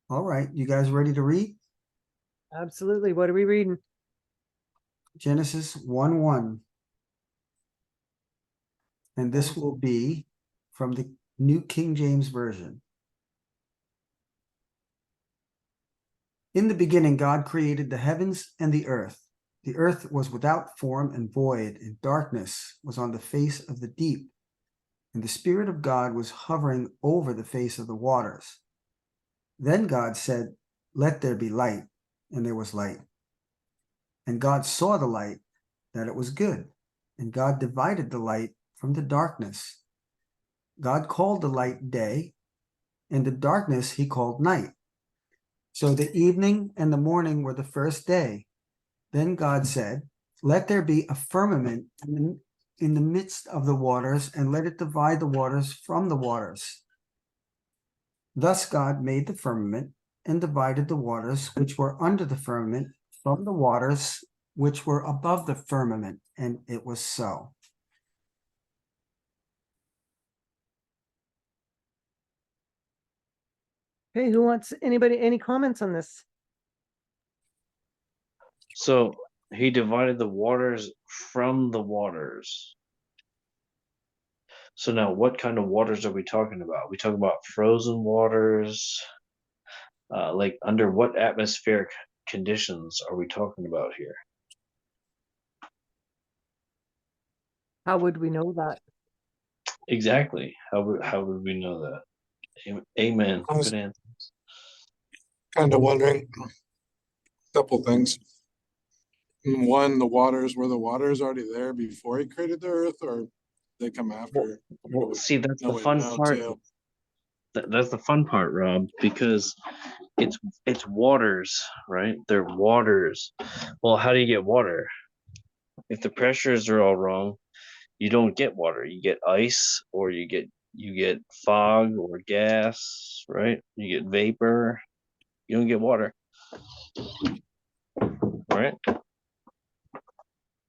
All right, you guys ready to read? Absolutely. What are we reading? Genesis 1:1. And this will be from the New King James Version. In the beginning, God created the heavens and the earth. The earth was without form and void, and darkness was on the face of the deep. And the Spirit of God was hovering over the face of the waters. Then God said, "Let there be light," and there was light. And God saw the light, that it was good. And God divided the light from the darkness. God called the light day, and the darkness he called night. So the evening and the morning were the first day. Then God said, "Let there be a firmament in the midst of the waters, and let it divide the waters from the waters." Thus God made the firmament and divided the waters which were under the firmament from the waters which were above the firmament, and it was so. Okay, who wants any comments on this? So he divided the waters from the waters. So now what kind of waters are we talking about? We talk about frozen waters. Like under what atmospheric conditions are we talking about here? How would we know that? Exactly. How would we know that? Amen. I was Good answer. kind of wondering a couple things. One, were the waters already there before he created the earth, or they come after? Well, see, that's No the way to fun know, part. too. That's the fun part, Rob, because it's waters, right? They're waters. Well, how do you get water? If the pressures are all wrong, you don't get water. You get ice, or you get fog or gas, right? You get vapor. You don't get water, right?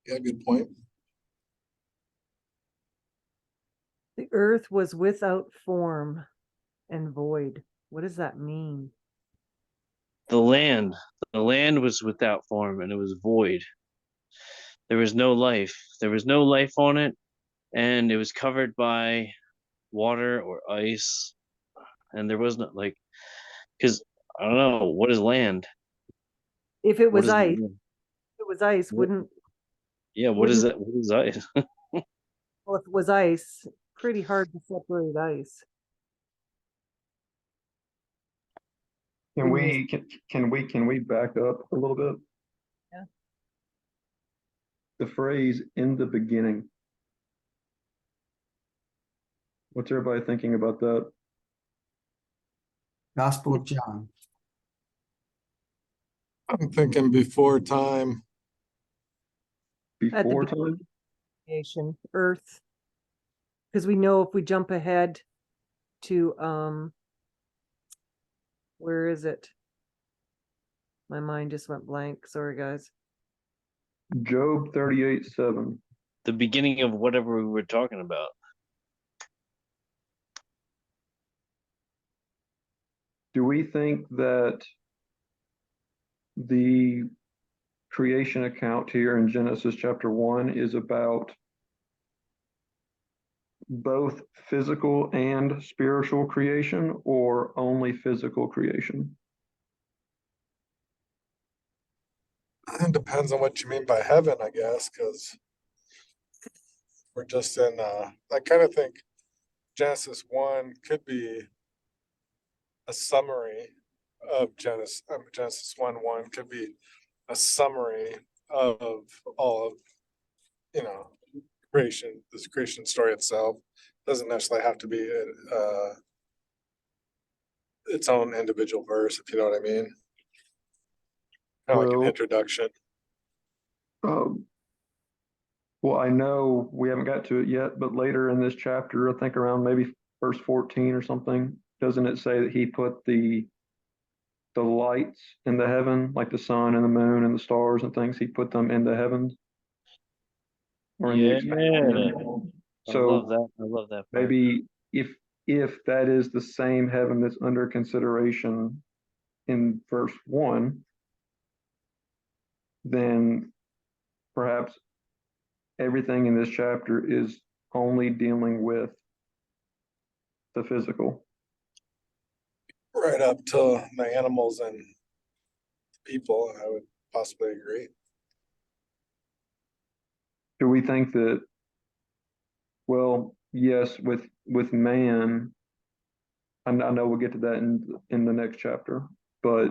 Yeah, good point. The earth was without form and void. What does that mean? The land, the land was without form and it was void. There was no life. There was no life on it, and it was covered by water or ice, and there wasn't like, because I don't know what is land. If it What was is ice, land? What- wouldn't Yeah, what is wouldn't that? What is ice? well, if it was ice, pretty hard to separate ice. Can Wouldn't you we can we back up a little bit? Yeah. The phrase "in the beginning." What's everybody thinking about that? Gospel of John. I'm thinking before time. At the Before time? creation, earth? Because we know if we jump ahead to where is it? My mind just went blank. Sorry, guys. Job 38:7. The beginning of whatever we were talking about. Do we think that the creation account here in Genesis chapter 1 is about both physical and spiritual creation, or only physical creation? It depends on what you mean by heaven, I guess, because we're just in, I kind of think Genesis 1 could be a summary of Genesis 1:1 could be a summary of all of, you know, creation, this creation story itself. Doesn't necessarily have to be its own individual verse, if you know what I mean. Kind of like an Well, introduction. um, well, I know we haven't got to it yet, but later in this chapter, I think around maybe verse 14 or something, doesn't it say that he put the lights in the heaven, like the sun and the moon and the stars and things, he put them in the heavens or in the Yeah, expanse. I love So that. I love that part. maybe if that is the same heaven that's under consideration in verse 1, then perhaps everything in this chapter is only dealing with the physical. Right up to the animals and people, I would possibly agree. Do we think that, well, yes, with man, I know we'll get to that in the next chapter, but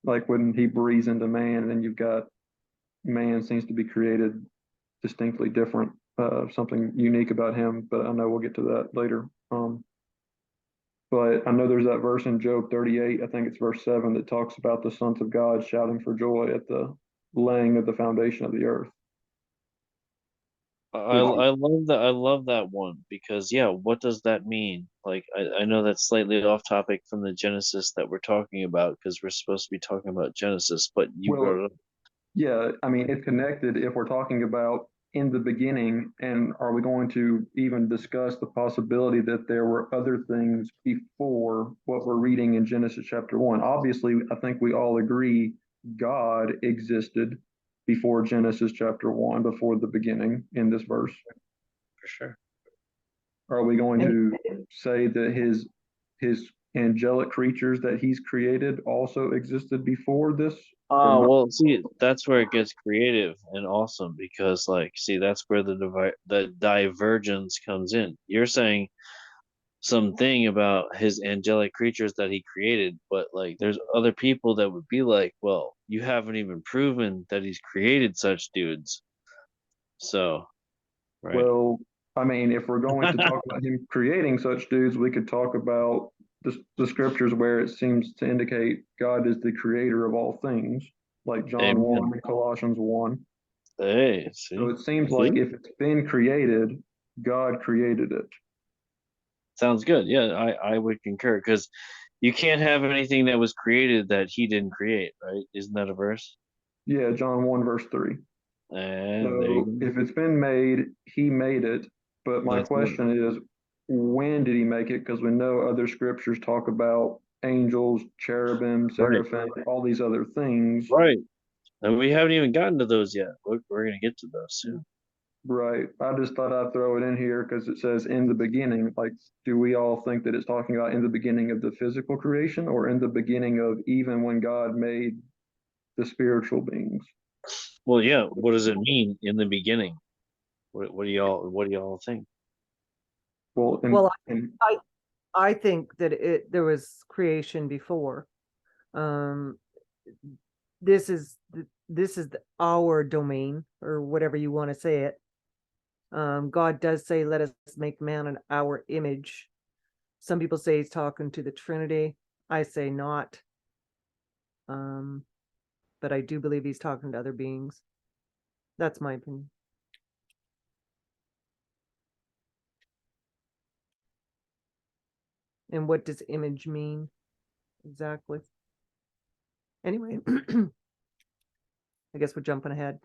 like when he breathes into man, and then you've got man seems to be created distinctly different, something unique about him, but I know we'll get to that later. But I know there's that verse in Job 38, I think it's verse 7, that talks about the sons of God shouting for joy at the laying of the foundation of the earth. I love that. I love that one because yeah, what does that mean? Like I know that's slightly off topic from the Genesis that we're talking about because we're supposed to be talking about Genesis, but you brought Well, it up. yeah, I mean, it's connected if we're talking about in the beginning, and are we going to even discuss the possibility that there were other things before what we're reading in Genesis chapter 1? Obviously, I think we all agree God existed before Genesis chapter 1, before the beginning in this verse. For sure. Are we going And- to say that his angelic creatures that he's created also existed before this? Or not? Well, see, that's where it gets creative and awesome because, like, see, that's where the divergence comes in. You're saying something about his angelic creatures that he created, but like, there's other people that would be like, well, you haven't even proven that he's created such dudes. So, right. Well, I mean, if we're going to talk about him creating such dudes, we could talk about the scriptures where it seems to indicate God is the creator of all things, like John 1 Amen. and Colossians 1. Hey, So see, it seems see, like if it's been created, God created it. sounds good. Yeah, I would concur because you can't have anything that was created that he didn't create, right? Isn't that a verse? Yeah, John 1, verse 3. And there you So go. if it's been made, he made it. But my That's it. question is, when did he make it? Because we know other scriptures talk about angels, cherubim, Right, seraphim, all these other things. right. And we haven't even gotten to those yet. We're gonna get to those soon. Right. I just thought I'd throw it in here because it says in the beginning. Like, do we all think that it's talking about in the beginning of the physical creation or in the beginning of even when God made the spiritual beings? Well, yeah. What does it mean in the beginning? What do y'all think? Well, Well, and I think that there was creation before. Um, this is our domain, or whatever you want to say it. God does say, "Let us make man in our image." Some people say he's talking to the Trinity. I say not. But I do believe he's talking to other beings. That's my opinion. And what does image mean exactly? Anyway, I guess we're jumping ahead.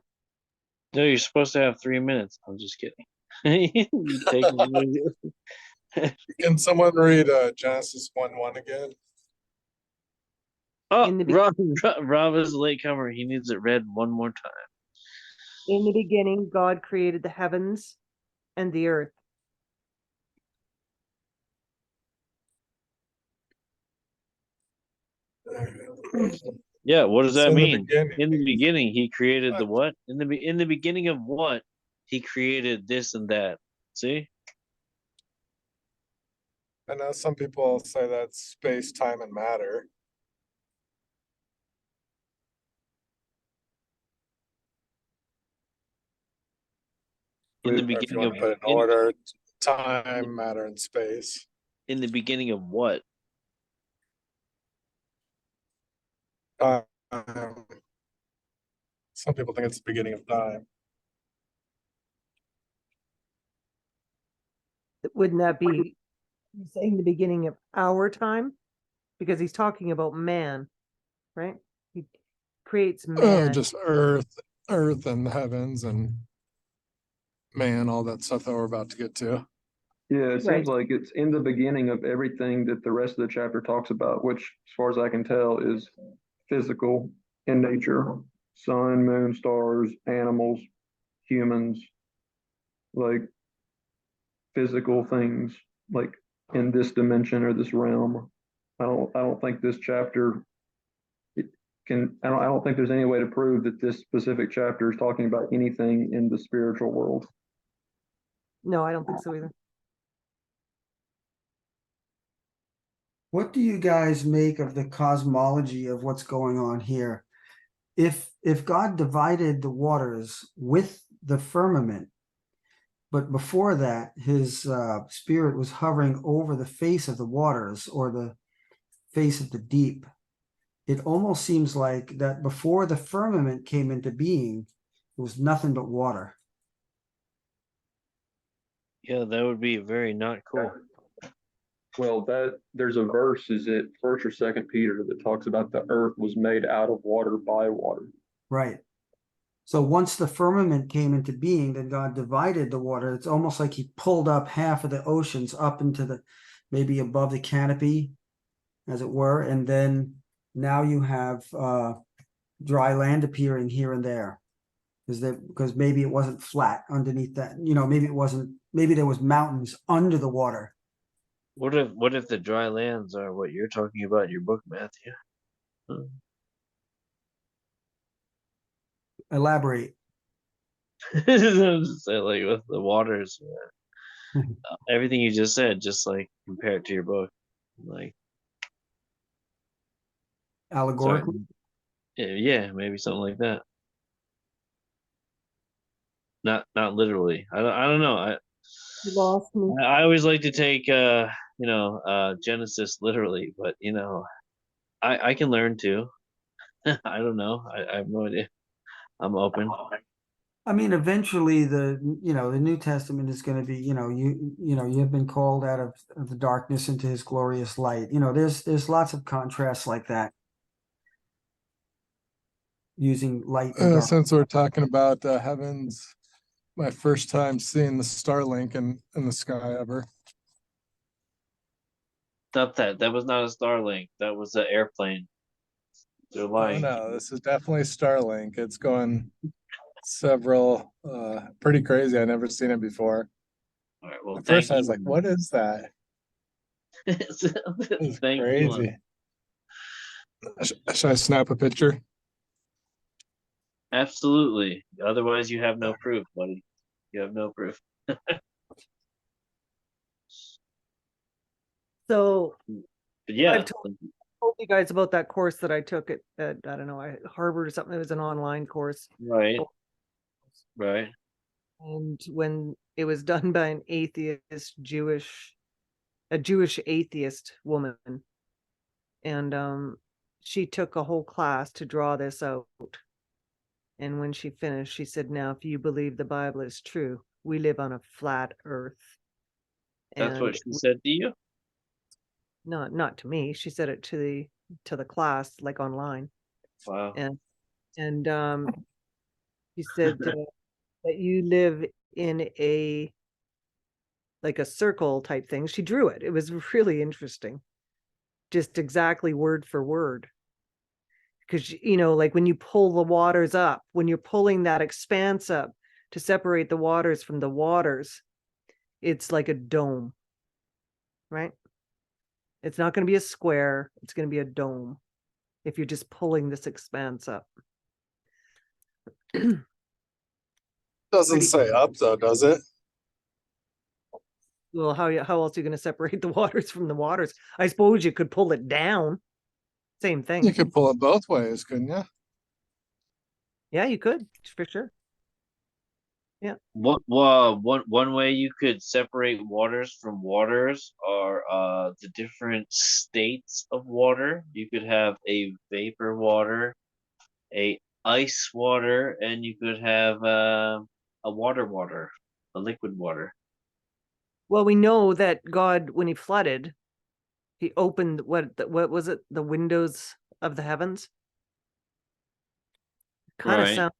No, you're supposed to have 3 minutes. I'm just kidding. You take Can someone read Genesis 1:1 again? Oh, In the Rob is a latecomer. He needs it read one more time. In the beginning, God created the heavens and the earth. Yeah, what does that So in the mean? beginning, In the beginning, he created the what? what? In the beginning of what? He created this and that. See? I know some people say that's space, time, and matter. In the Or if you beginning want of to put it in order, time, matter, and space. in the beginning of what? Um, some people think it's the beginning of time. Wouldn't that be saying the beginning of our time? Because he's talking about man, right? He creates man. Just earth and heavens and man, all that stuff that we're about to get to. Yeah, it Right. seems like it's in the beginning of everything that the rest of the chapter talks about, which, as far as I can tell, is physical in nature. Sun, moon, stars, animals, humans, like physical things, like in this dimension or this realm. I don't think this chapter I don't think there's any way to prove that this specific chapter is talking about anything in the spiritual world. No, I don't think so either. What do you guys make of the cosmology of what's going on here? If God divided the waters with the firmament, but before that, his spirit was hovering over the face of the waters or the face of the deep, it almost seems like that before the firmament came into being, it was nothing but water. Yeah, that would be very not cool. Well, there's a verse, is it First or Second Peter, that talks about the earth was made out of water by water. Right. So once the firmament came into being, then God divided the water. It's almost like he pulled up half of the oceans up into the, maybe above the canopy, as it were. And then now you have dry land appearing here and there. Because maybe it wasn't flat underneath that, maybe there was mountains under the water. What if the dry lands are what you're talking about in your book, Matthew? Elaborate. So, like with the waters, everything you just said, just like compare it to your book, like sorry, Allegorically. yeah, maybe something like that. Not literally. I don't know. You lost me. I always like to take Genesis literally, but I can learn too. I don't know. I have no idea. I'm open. I mean, eventually the New Testament is going to be, you have been called out of the darkness into his glorious light. There's lots of contrasts like that, using light and dark. Since we're talking about heavens, my first time seeing the Starlink in the sky ever. Stop that. That was not a Starlink. That was an airplane. They're Oh lying. no, this is definitely Starlink. It's going several, pretty crazy. I've never seen it before. All right. Well, At thank first I was you. like, what is that? It's Thank you. crazy. Should I snap a picture? Absolutely. Otherwise, you have no proof, buddy. You have no proof. So But yeah, I've told you guys about that course that I took at I don't know, Harvard or something. It was an online course. right, right. And when it was done by an Jewish atheist woman, and she took a whole class to draw this out. And when she finished, she said, "Now, if you believe the Bible is true, we live on a flat earth." That's what And she said to you? not to me. She said it to the class, like online. Wow. And she said that you live in a circle type thing. She drew it. It was really interesting. Just exactly word for word. Because, like when you pull the waters up, when you're pulling that expanse up to separate the waters from the waters, it's like a dome, right? It's not going to be a square. It's going to be a dome if you're just pulling this expanse up. Doesn't say up though, does it? Well, how else are you going to separate the waters from the waters? I suppose you could pull it down. Same thing. You could pull it both ways, couldn't you? Yeah, you could, for sure. Yeah. One way you could separate waters from waters are the different states of water. You could have a vapor water, a ice water, and you could have a water, a liquid water. Well, we know that God, when he flooded, he opened what was it? The windows of the heavens. Kind of Right. sounds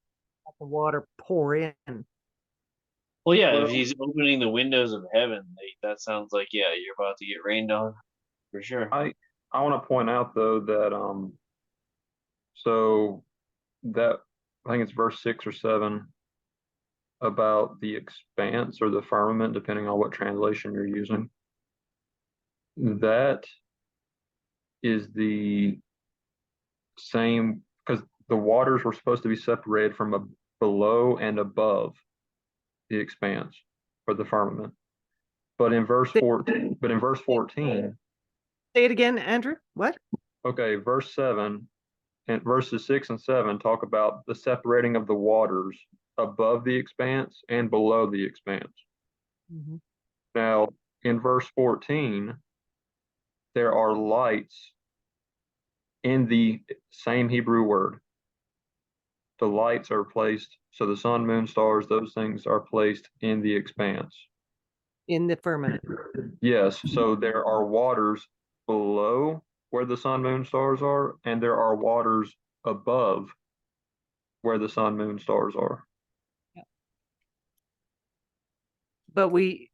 like the water pour in. Well, yeah, if Well, he's opening the windows of heaven, that sounds like, yeah, you're about to get rained on for sure. I want to point out though that so that I think it's verse 6 or 7 about the expanse or the firmament, depending on what translation you're using. That is the same because the waters were supposed to be separated from below and above the expanse or the firmament. But in verse 14, Say it again, Andrew. What? okay, verse 7 and verses 6 and 7 talk about the separating of the waters above the expanse and below the expanse. Mhm. Now, in verse 14, there are lights in the same Hebrew word. The lights are placed, so the sun, moon, stars, those things are placed in the expanse. In the firmament. Yes, so there are waters below where the sun, moon, stars are, and there are waters above where the sun, moon, stars are. But you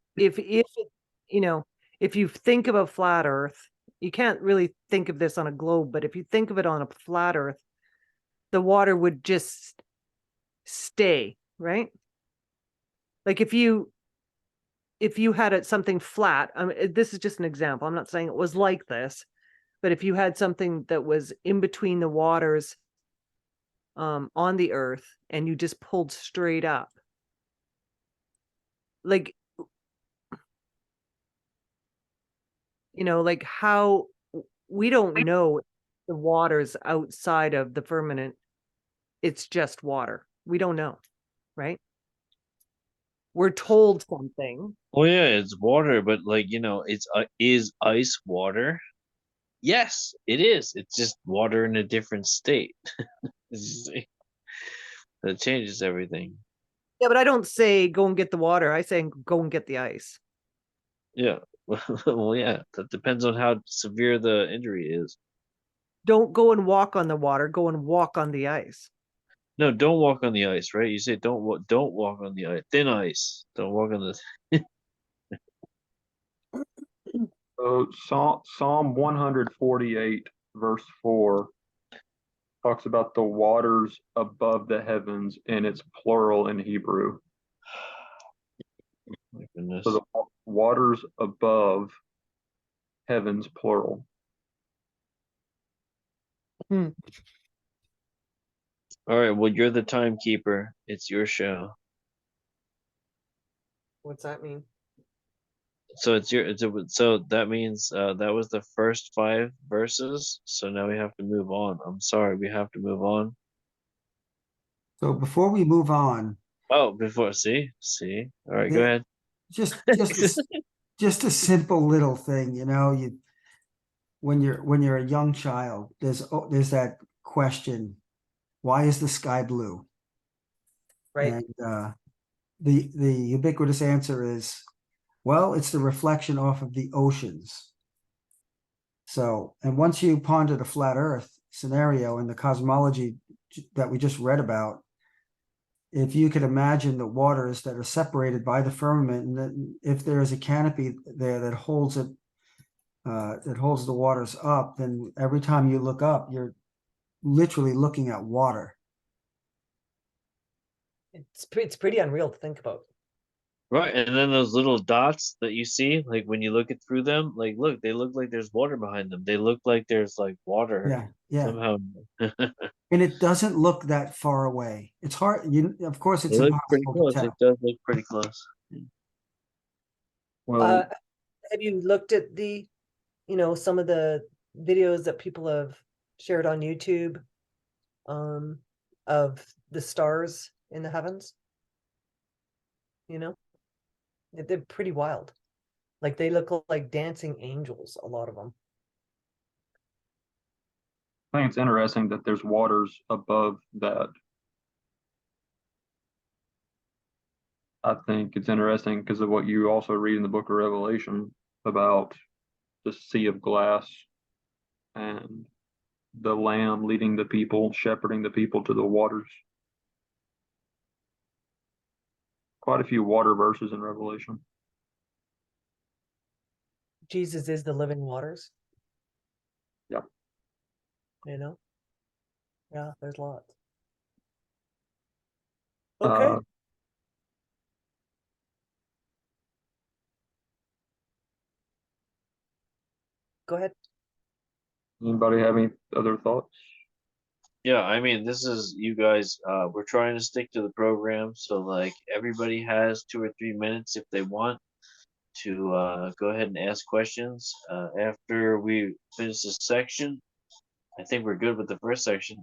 know, if you think of a flat Earth, you can't really think of this on a globe, but if you think of it on a flat Earth, the water would just stay, right? Like if you had something flat, I mean, this is just an example. I'm not saying it was like this, but if you had something that was in between the waters on the Earth and you just pulled straight up, like, like how we don't know the waters outside of the firmament, it's just water. We don't know, right? We're told something. Oh yeah, it's water, but like, it's is ice water? Yes, it is. It's just water in a different state. That changes everything. Yeah, but I don't say go and get the water. I say go and get the ice. Yeah. Well, yeah, that depends on how severe the injury is. Don't go and walk on the water, go and walk on the ice. No, don't walk on the ice, right? You say don't walk on the ice. Thin ice. Don't walk on the So Psalm 148, verse 4, talks about the waters above the heavens, and it's plural in Hebrew. My goodness. So the waters above heavens, plural. Hmm. All right, well, you're the timekeeper. It's your show. What's that mean? So so that means that was the first 5 verses. So now we have to move on. I'm sorry, we have to move on. So before we move on, Oh, before see. All right, go the- ahead. just a simple little thing, you when you're a young child, there's that question, why is the sky blue? Right. And the ubiquitous answer is, well, it's the reflection off of the oceans. So, and once you ponder the flat Earth scenario and the cosmology that we just read about, if you could imagine the waters that are separated by the firmament, and that if there is a canopy there that holds it, that holds the waters up, then every time you look up, you're literally looking at water. It's pretty unreal to think about. Right, and then those little dots that you see, like when you look it through them, like look, they look like there's water behind them. They look like there's like water Yeah. somehow. And it doesn't look that far away. It's hard, of course, it's It looks pretty impossible to close. tell. It does look pretty close. Well, Have you looked at some of the videos that people have shared on YouTube of the stars in the heavens? They're pretty wild. Like they look like dancing angels, a lot of them. I think it's interesting that there's waters above that. I think it's interesting because of what you also read in the book of Revelation about the sea of glass and the lamb leading the people, shepherding the people to the waters. quite a few water verses in Revelation. Jesus is the living waters. Yeah. You know? Yeah, there's lots. Okay. Uh, Go ahead. Anybody have any other thoughts? Yeah, I mean, this is you guys. We're trying to stick to the program, so like everybody has 2 or 3 minutes if they want to go ahead and ask questions. After we finish this section, I think we're good with the first section.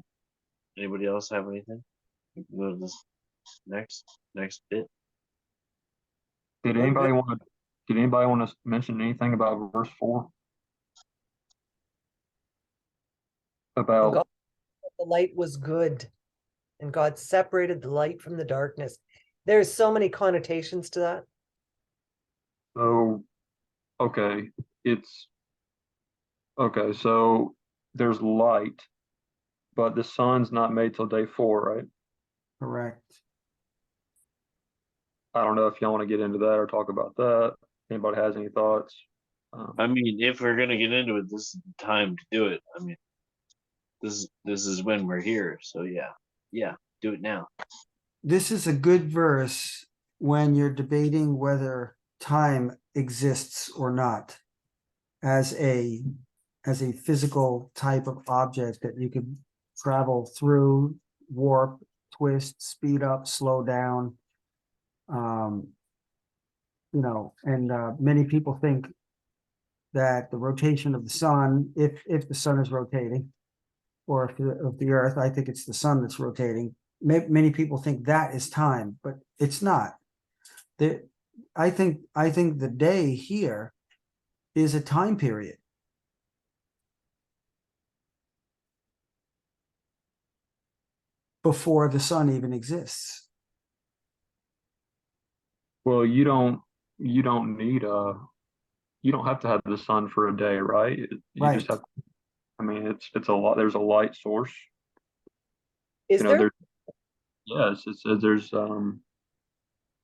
Anybody else have anything? We can go to this next bit. Did We're anybody good. want to? Did anybody want to mention anything about verse 4? And About God, the light was good, and God separated the light from the darkness. There's so many connotations to that. so okay, it's okay. So there's light, but the sun's not made till day 4, right? Correct. I don't know if y'all want to get into that or talk about that. Anybody has any thoughts? I mean, if we're gonna get into it, this is the time to do it. I mean, this is when we're here. So yeah, do it now. This is a good verse when you're debating whether time exists or not as a physical type of object that you could travel through, warp, twist, speed up, slow down. You know, and many people think that the rotation of the sun, if the sun is rotating, or if of the earth, I think it's the sun that's rotating. Many people think that is time, but it's not. I think the day here is a time period. Before the sun even exists. Well, you don't need you don't have to have the sun for a day, right? You just Right. have. I mean, it's a lot. There's a light source. Is there? There's yes. It says there's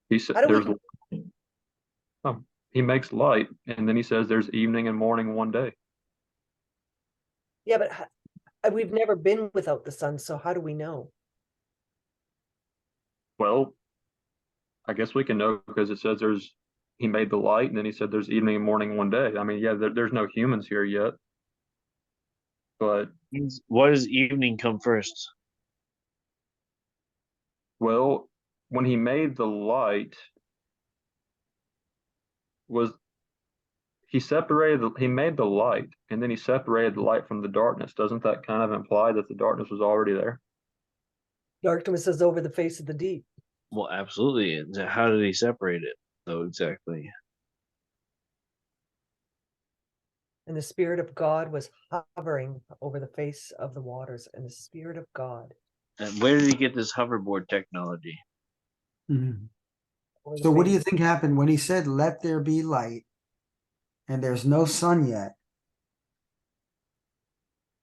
he said How do we? there's he makes light, and then he says there's evening and morning one day. Yeah, but we've never been without the sun, so how do we know? Well, I guess we can know because it says he made the light, and then he said there's evening and morning one day. I mean, yeah, there's no humans here yet, but Why does evening come first? well, when he made the light, was he made the light, and then he separated the light from the darkness. Doesn't that kind of imply that the darkness was already there? Darkness is over the face of the deep. Well, absolutely. How did he separate it, though, exactly? And the Spirit of God was hovering over the face of the waters, and the Spirit of God. And where did he get this hoverboard technology? Mhm. over the So what do face- you think happened when he said, "Let there be light," and there's no sun yet?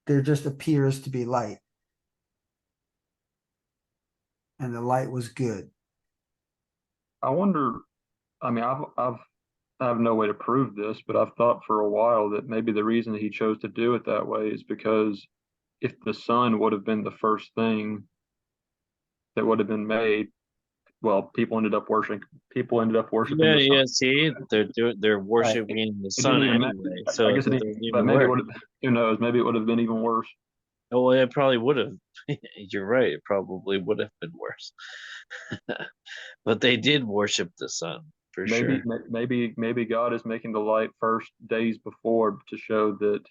There just appears to be light, and the light was good. I wonder. I mean, I have no way to prove this, but I've thought for a while that maybe the reason that he chose to do it that way is because if the sun would have been the first thing that would have been made, well, people ended up worshiping Yeah, the sun. yeah. See, they're Right. worshiping the It didn't sun even matter. anyway, I so guess it that didn't, doesn't but even maybe it work. would have, who knows, maybe it would have been even worse. Oh, well, it probably would have. You're right. It probably would have been worse. But they did worship the sun for Maybe, sure. maybe God is making the light first days before to show that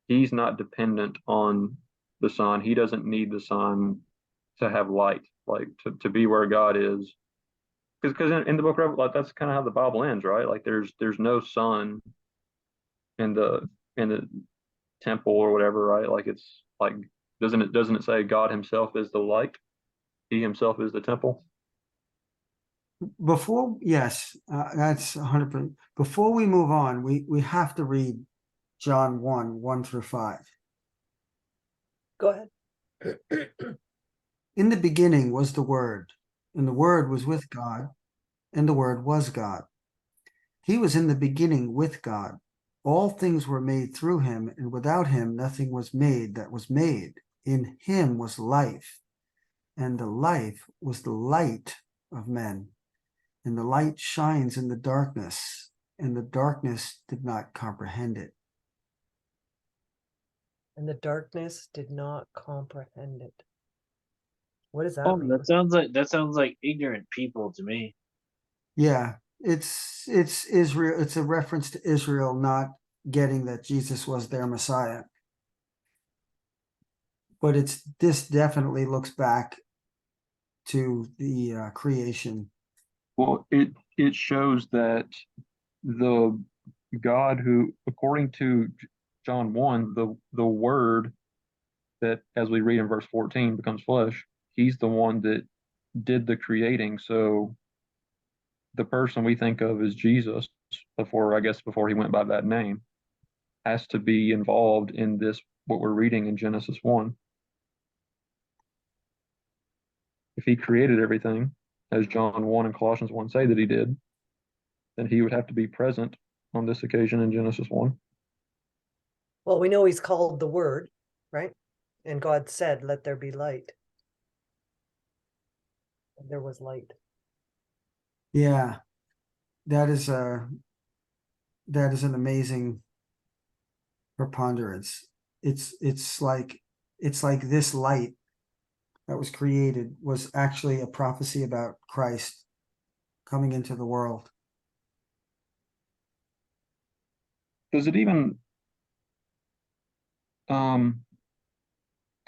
he's not dependent on the sun. He doesn't need the sun to have light, like to be where God is. Because in the book of Revelation, like, that's kind of how the Bible ends, right? Like there's no sun in the temple or whatever, right? Like it's like doesn't it say God himself is the light? He himself is the temple. Before, yes, that's 100%. Before we move on, we have to read John 1:1-5. Go ahead. In the beginning was the Word, and the Word was with God, and the Word was God. He was in the beginning with God. All things were made through him, and without him nothing was made that was made. In him was life, and the life was the light of men. And the light shines in the darkness, and the darkness did not comprehend it. And the darkness did not comprehend it. What does that Oh, mean? that sounds like ignorant people to me. Yeah, it's Israel. It's a reference to Israel not getting that Jesus was their Messiah. But this definitely looks back to the creation. Well, it shows that the God who, according to John 1, the word that, as we read in verse 14, becomes flesh, he's the one that did the creating. So the person we think of as Jesus, before he went by that name, has to be involved in this, what we're reading in Genesis 1. If he created everything, as John 1 and Colossians 1 say that he did, then he would have to be present on this occasion in Genesis 1. Well, we know he's called the Word, right? And God said, "Let there be light." And there was light. Yeah, that is an amazing preponderance. It's like this light that was created was actually a prophecy about Christ coming into the world. Does it even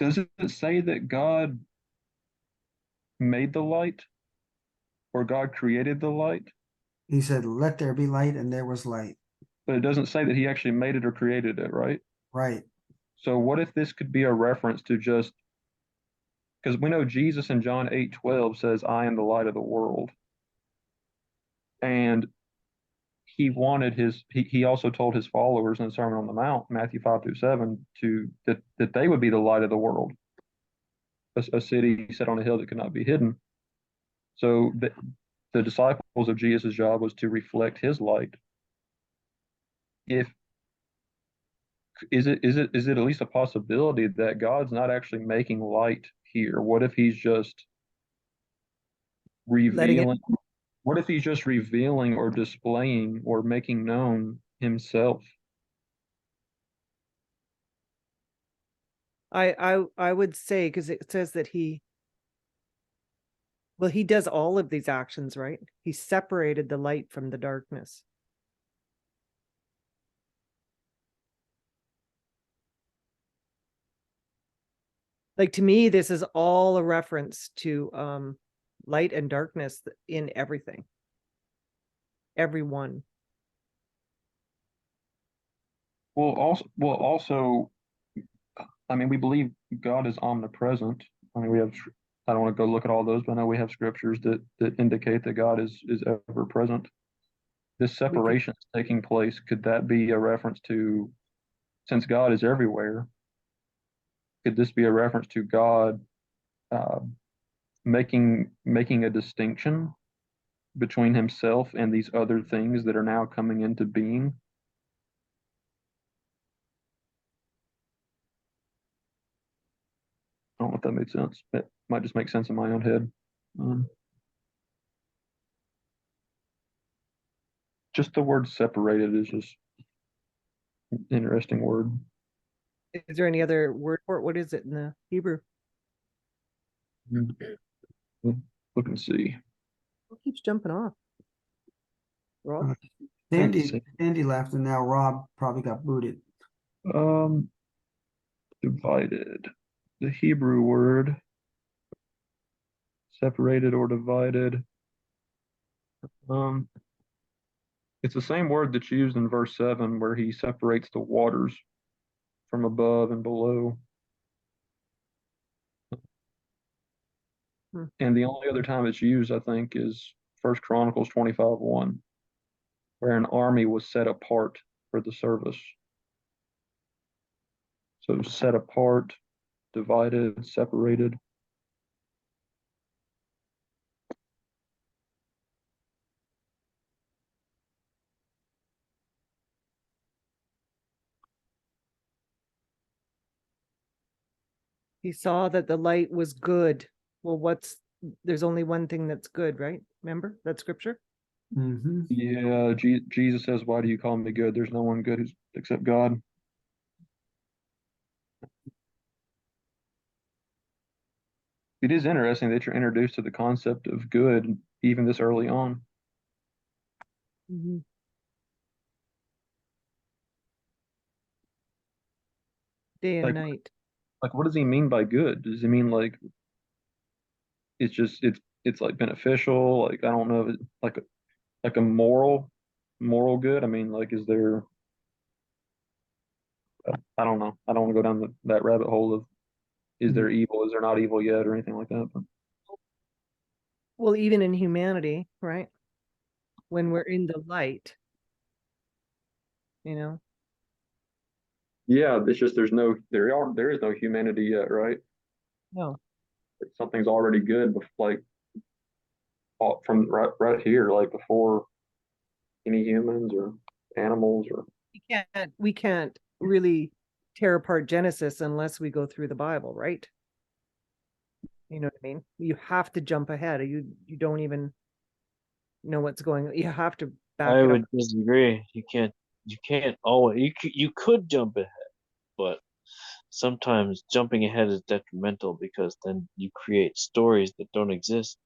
does it say that God made the light or God created the light? He said, "Let there be light," and there was light. But it doesn't say that he actually made it or created it, right? Right. So what if this could be a reference to just, because we know Jesus in John 8:12 says, "I am the light of the world." And he also told his followers in the Sermon on the Mount, Matthew 5-7, that they would be the light of the world, a city set on a hill that could not be hidden. So the disciples of Jesus' job was to reflect his light. If is it at least a possibility that God's not actually making light here? What if he's just Letting it. revealing? What if he's just revealing or displaying or making known himself? I would say, because it says that he does all of these actions, right? He separated the light from the darkness. Like, to me, this is all a reference to light and darkness in everything. Everyone. Also, I mean, we believe God is omnipresent. I mean, I don't want to go look at all those, but I know we have scriptures that indicate that God is ever present. This separation is taking place. Could that be a reference to, since God is everywhere, could this be a reference to God uh, making a distinction between himself and these other things that are now coming into being? I don't know if that made sense. It might just make sense in my own head. Just the word separated is just an interesting word. Is there any other word for it? What is it in the Hebrew? Look and see. What keeps jumping off? Rob? Sandy left, and now Rob probably got booted. Divided. The Hebrew word separated or divided. It's the same word that's used in verse 7 where he separates the waters from above and below. And the only other time it's used, I think, is 1 Chronicles 25:1, where an army was set apart for the service. So set apart, divided, separated. He saw that the light was good. Well, there's only one thing that's good, right? Remember that scripture? Hmm. Yeah, Jesus says, "Why do you call me good? There's no one good except God." It is interesting that you're introduced to the concept of good even this early on. Mhm. Day and Like, night. what does he mean by good? Does he mean like it's just it's like beneficial? Like I don't know, if like a moral good. I mean, like is there? I don't know. I don't want to go down that rabbit hole of is there evil? Is there not evil yet, or anything like that? But Well, even in humanity, right? When we're in the light, you know. yeah, it's just there is no humanity yet, right? No. Something's already good, like from right here, like before any humans or animals or We can't really tear apart Genesis unless we go through the Bible, right? You know what I mean? You have to jump ahead. You don't even know what's going on. You have to back I it up. would disagree. You can't always you could jump ahead, but sometimes jumping ahead is detrimental because then you create stories that don't exist.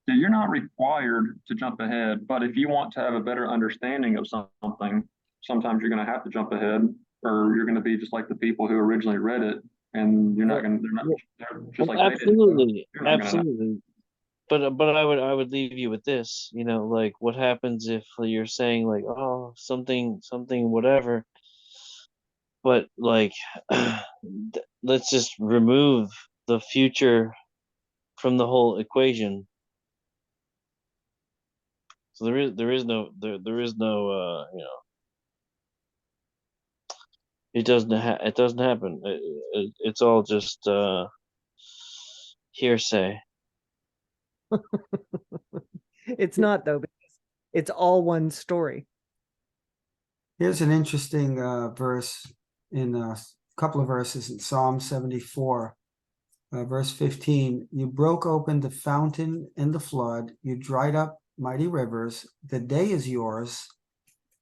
So you're not required to jump ahead, but if you want to have a better understanding of something, sometimes you're going to have to jump ahead, or you're going to be just like the people who originally read it, and you're not Well, going to. They're not well, they're just like they did. So absolutely, you're not going to know. absolutely. But I would leave you with this, like what happens if you're saying like, oh, something whatever, but like let's just remove the future from the whole equation. So there is no it doesn't happen. It's all just hearsay. It's not though, because it's all one story. Here's an interesting verse in a couple of verses in Psalm 74, verse 15. You broke open the fountain and the flood. You dried up mighty rivers. The day is yours.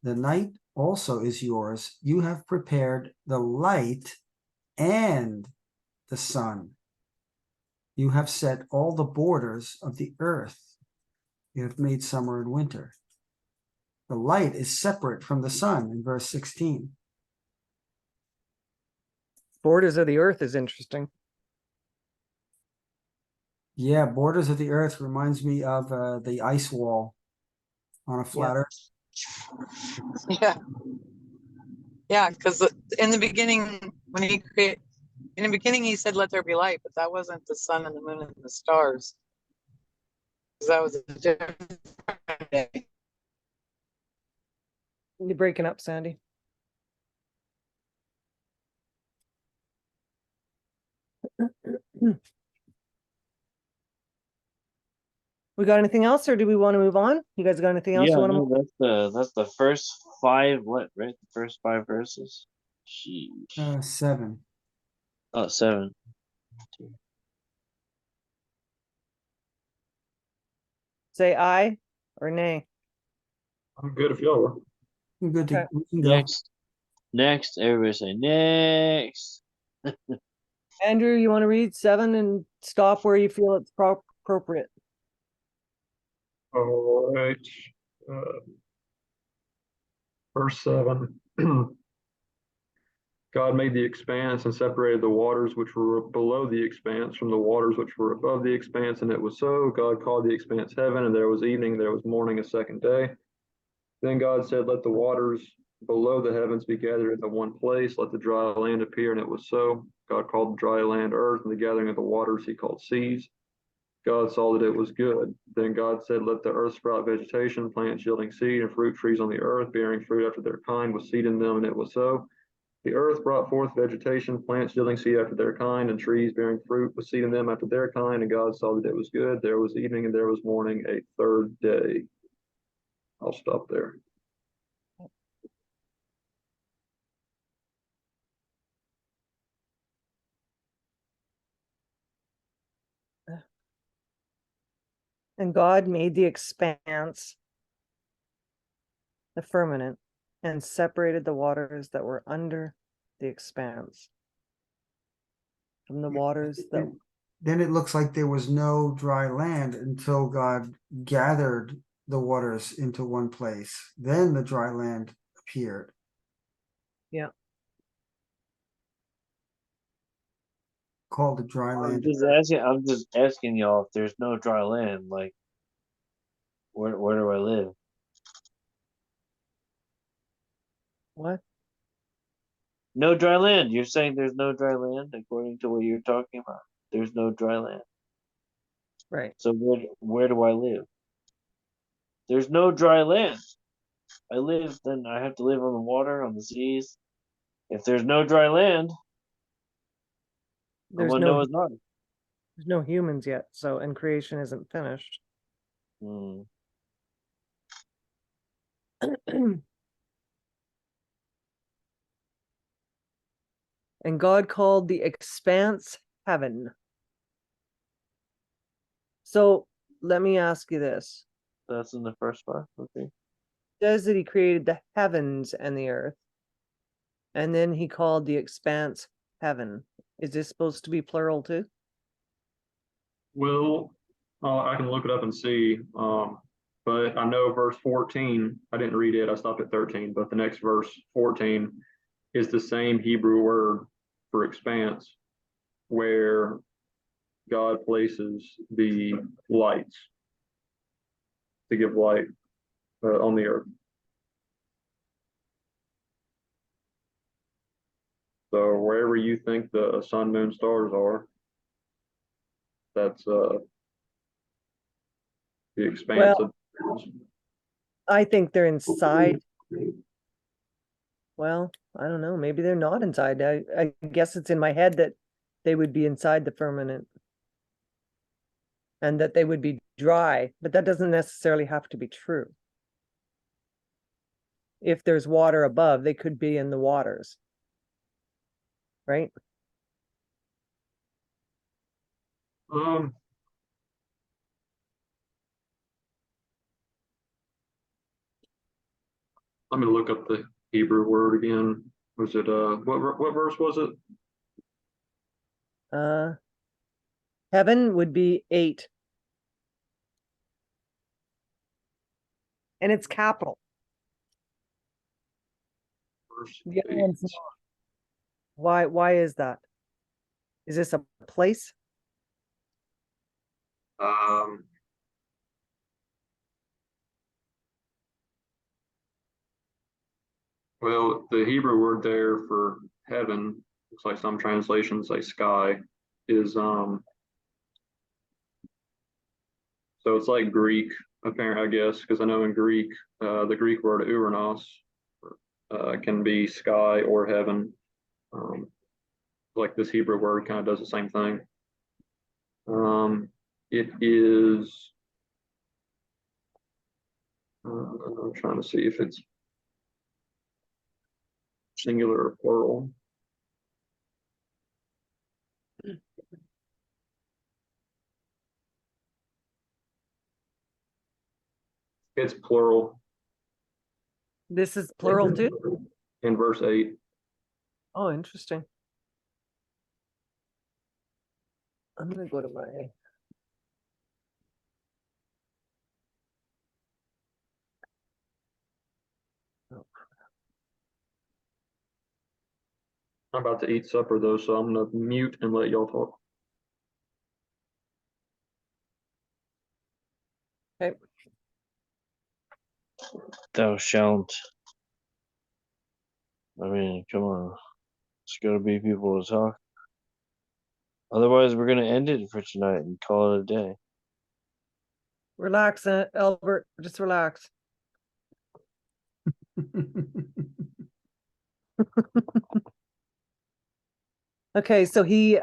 The night also is yours. You have prepared the light and the sun. You have set all the borders of the earth. You have made summer and winter. The light is separate from the sun in verse 16. Borders of the earth is interesting. Yeah, borders of the earth reminds me of the ice wall on a flat earth. Yeah. Yeah, because in the beginning, in the beginning, he said, "Let there be light," but that wasn't the sun and the moon and the stars. 'Cause that was a different day. You're breaking up, Sandy. We got anything else, or do we want to move on? You guys got anything else Yeah, you want to no, move? that's the first five. What, right? The first five verses. Sheesh. 7. Oh, seven. Say aye or nay? I'm good if y'all are. We're good to Okay. we can go. Next. Everybody say next. Andrew, you want to read 7 and stop where you feel it's appropriate? All right. Uh, verse 7. God made the expanse and separated the waters which were below the expanse from the waters which were above the expanse, and it was so. God called the expanse heaven, and there was evening, there was morning, a second day. Then God said, let the waters below the heavens be gathered into one place, let the dry land appear, and it was so. God called the dry land earth, and the gathering of the waters he called seas. God saw that it was good. Then God said, let the earth sprout vegetation, plants yielding seed, and fruit trees on the earth, bearing fruit after their kind, with seed in them, and it was so. The earth brought forth vegetation, plants yielding seed after their kind, and trees bearing fruit with seed in them after their kind. And God saw that it was good. There was evening and there was morning, a third day. I'll stop there. And God made the expanse, the firmament, and separated the waters that were under the expanse from the waters that Then it looks like there was no dry land until God gathered the waters into one place. Then the dry land appeared. Yeah. Called the dry land. I'm just asking y'all if there's no dry land, like where do I live? what? No dry land. You're saying there's no dry land according to what you're talking about. There's no dry land. Right. So where do I live? There's no dry land. Then I have to live on the water, on the seas. If there's no dry land, I'm There's on no Noah's Ark. there's no humans yet, so and creation isn't finished. Hmm. And God called the expanse heaven. So let me ask you this. That's in the first part. Okay. It says that he created the heavens and the earth, and then he called the expanse heaven. Is this supposed to be plural too? Well, I can look it up and see. But I know verse 14, I didn't read it, I stopped at 13, but the next verse 14 is the same Hebrew word for expanse, where God places the lights to give light on the earth. So wherever you think the sun, moon, stars are, that's the expanse Well, of. I think they're inside. Well, I don't know. Maybe they're not inside. I guess it's in my head that they would be inside the firmament and that they would be dry, but that doesn't necessarily have to be true. If there's water above, they could be in the waters, right? Um, Let me look up the Hebrew word again. Was it what verse was it? Uh, heaven would be 8. And it's capital. Verse The other 8. one's not. Why is that? Is this a place? Um, well, the Hebrew word there for heaven, looks like some translations say sky, is so it's like Greek, apparently, I guess, because I know in Greek, the Greek word uranos can be sky or heaven. Like this Hebrew word kind of does the same thing. It is, I'm trying to see if it's singular or plural. It's plural This is plural too? in verse 8. Oh, interesting. I'm gonna go to my I'm about to eat supper though, so I'm gonna mute and let y'all talk. okay. Thou shalt. I mean, come on. It's gotta be people to talk. Otherwise, we're gonna end it for tonight and call it a day. Relax, Albert. Just relax. Okay, so he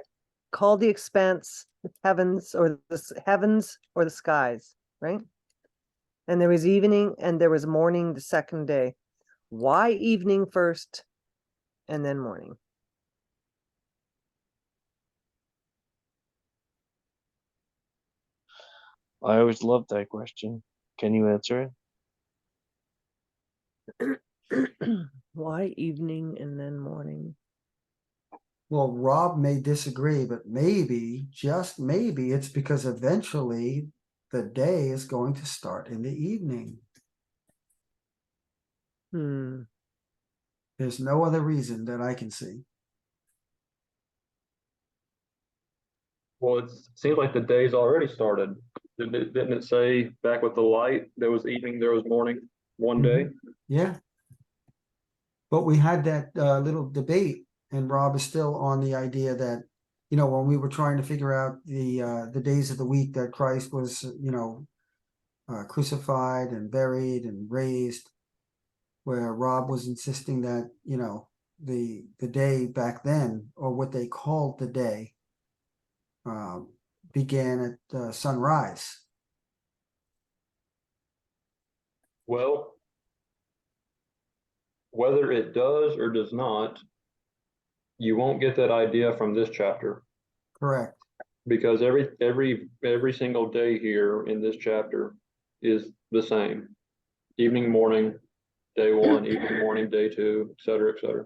called the expanse the heavens or the skies, right? And there was evening and there was morning the second day. Why evening first and then morning? I always loved that question. Can you answer it? Why evening and then morning? Well, Rob may disagree, but maybe, just maybe, it's because eventually the day is going to start in the evening. Hmm. There's no other reason that I can see. Well, it seems like the day's already started. Didn't it say back with the light, there was evening, there was morning, one day? Yeah. But we had that little debate, and Rob is still on the idea that, when we were trying to figure out the days of the week that Christ was, crucified and buried and raised, where Rob was insisting that, the day back then, or what they called the day, began at sunrise. Well, whether it does or does not, you won't get that idea from this chapter, Correct. because every single day here in this chapter is the same. Evening, morning, day one, evening, morning, day two, et cetera, et cetera.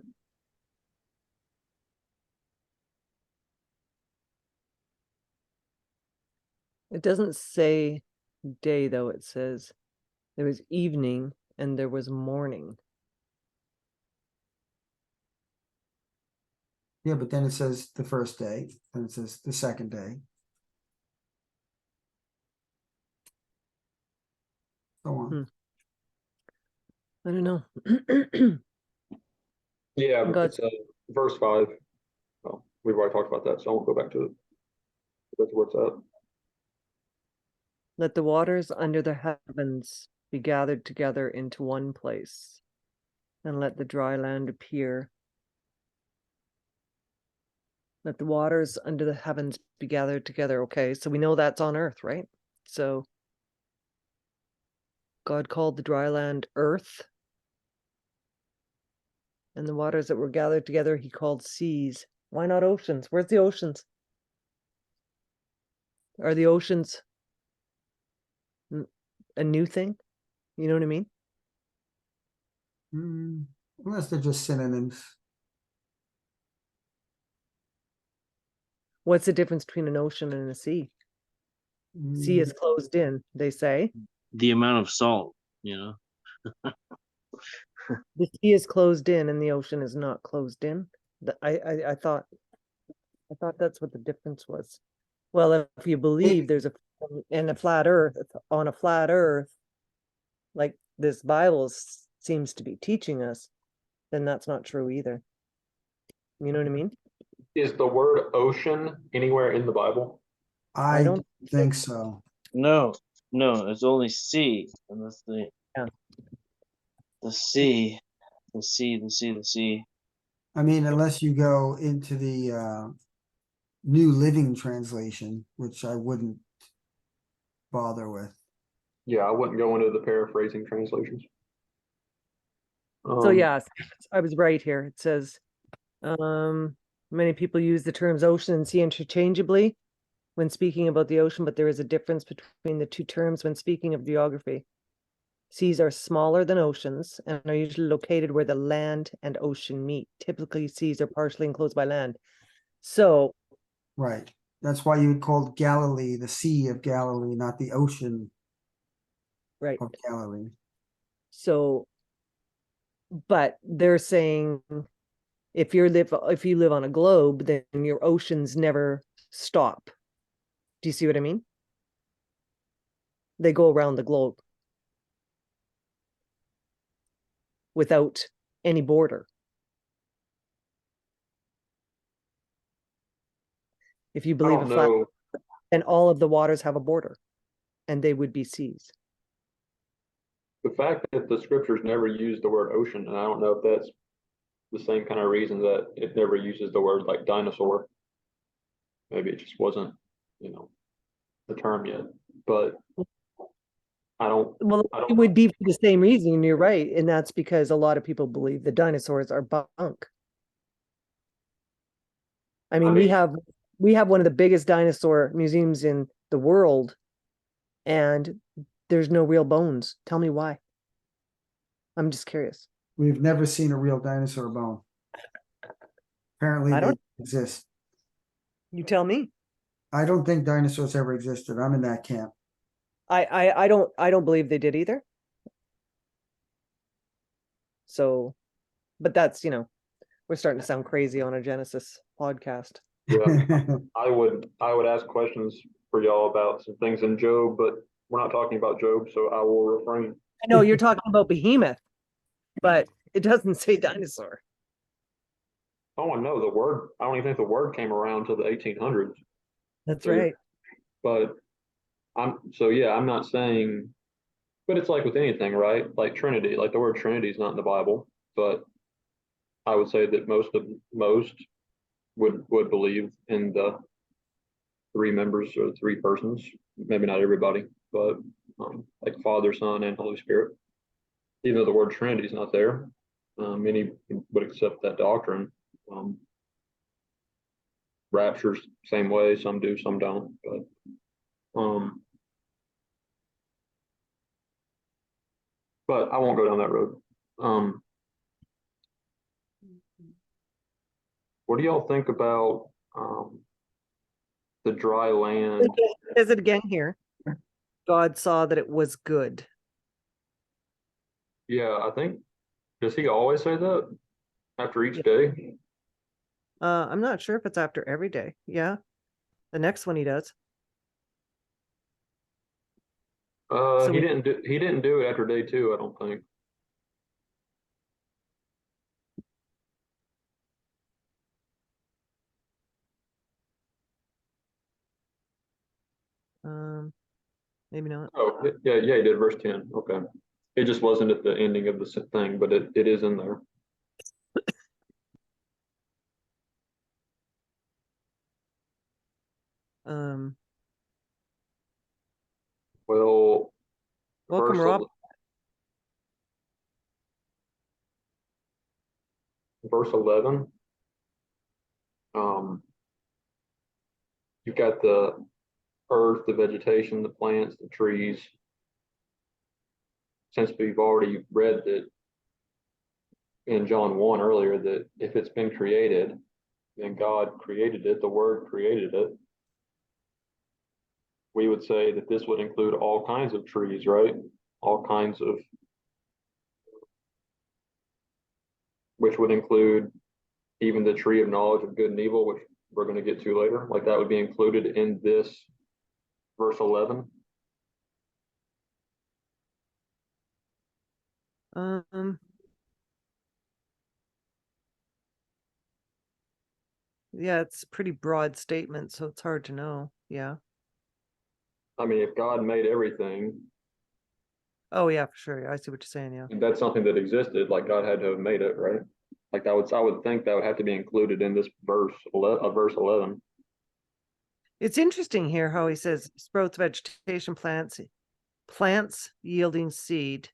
It doesn't say day though, it says there was evening and there was morning. Yeah, but then it says the first day, then it says the second day. So on. I don't know. Yeah, God- it's verse 5. Well, we've already talked about that, so I won't go back to it. That's where it's at. Let the waters under the heavens be gathered together into one place, and let the dry land appear. Let the waters under the heavens be gathered together. Okay, so we know that's on earth, right? So God called the dry land earth, and the waters that were gathered together he called seas. Why not oceans? Where's the oceans? Are the oceans a new thing? You know what I mean? Unless they're just synonyms. What's the difference between an ocean and a sea? Sea is closed in, they say. The amount of salt, you know. The sea is closed in and the ocean is not closed in. I thought that's what the difference was. Well, if you believe there's a flat earth, on a flat earth, like this Bible seems to be teaching us, then that's not true either. You know what I mean? Is the word ocean anywhere in the Bible? I don't don't think so. No, it's only sea, and that's Yeah. the sea, the sea, the sea, the sea. I mean, unless you go into the New Living Translation, which I wouldn't bother with. Yeah, I wouldn't go into the paraphrasing translations. So yes, I was right here. It says, many people use the terms ocean and sea interchangeably when speaking about the ocean, but there is a difference between the two terms when speaking of geography. Seas are smaller than oceans and are usually located where the land and ocean meet. Typically, seas are partially enclosed by land. So, Right. That's why you would call Galilee the Sea of Galilee, not the ocean right. of Galilee. So, but they're saying if you live on a globe, then your oceans never stop. Do you see what I mean? They go around the globe without any border. If you I believe don't a flat, know. then all of the waters have a border, and they would be seas. The fact that the scriptures never use the word ocean, and I don't know if that's the same kind of reason that it never uses the word like dinosaur. Maybe it just wasn't, the term yet. But Well, it would be for the same reason. You're right, and that's because a lot of people believe the dinosaurs are bunk. I mean, we have one of the biggest dinosaur museums in the world, and there's no real bones. Tell me why. I'm just curious. We've never seen a real dinosaur bone. Apparently I they don't- exist. You tell me. I don't think dinosaurs ever existed. I'm in that camp. I don't believe they did either. So, but that's, we're starting to sound crazy on a Genesis podcast. Yeah, I would ask questions for y'all about some things in Job, but we're not talking about Job, so I will refrain. I know you're talking about behemoth, but it doesn't say dinosaur. Oh, I know the word. I don't even think the word came around till the 1800s. That's So, right. But I'm not saying, but it's like with anything, right? Like Trinity, like the word Trinity is not in the Bible, but I would say that most would believe in the three members or three persons. Maybe not everybody, but like Father, Son, and Holy Spirit. Even though the word Trinity is not there, many would accept that doctrine. Raptures, same way. Some do, some don't. But I won't go down that road. What do y'all think about the dry land? It says it again here. God saw that it was good. Yeah, I think, does he always say that after each day? I'm not sure if it's after every day. Yeah. The next one he does. So He didn't do it after day 2, I don't think. Maybe not. Oh, yeah, he did verse 10. Okay. It just wasn't at the ending of the thing, but it is in there. Um, Well, welcome, verse Rob. verse 11. You've got the earth, the vegetation, the plants, the trees. Since we've already read that in John 1 earlier, that if it's been created, then God created it, the Word created it. We would say that this would include all kinds of trees, right? All kinds of, which would include even the tree of knowledge of good and evil, which we're going to get to later. Like that would be included in this verse 11. Yeah, it's a pretty broad statement, so it's hard to know. Yeah. I mean, if God made everything, Oh yeah, for sure. Yeah, I see what you're saying. Yeah. and that's something that existed, like God had to have made it, right? Like I would think that would have to be included in this verse 11. It's interesting here how he says sprouts, vegetation, plants yielding seed,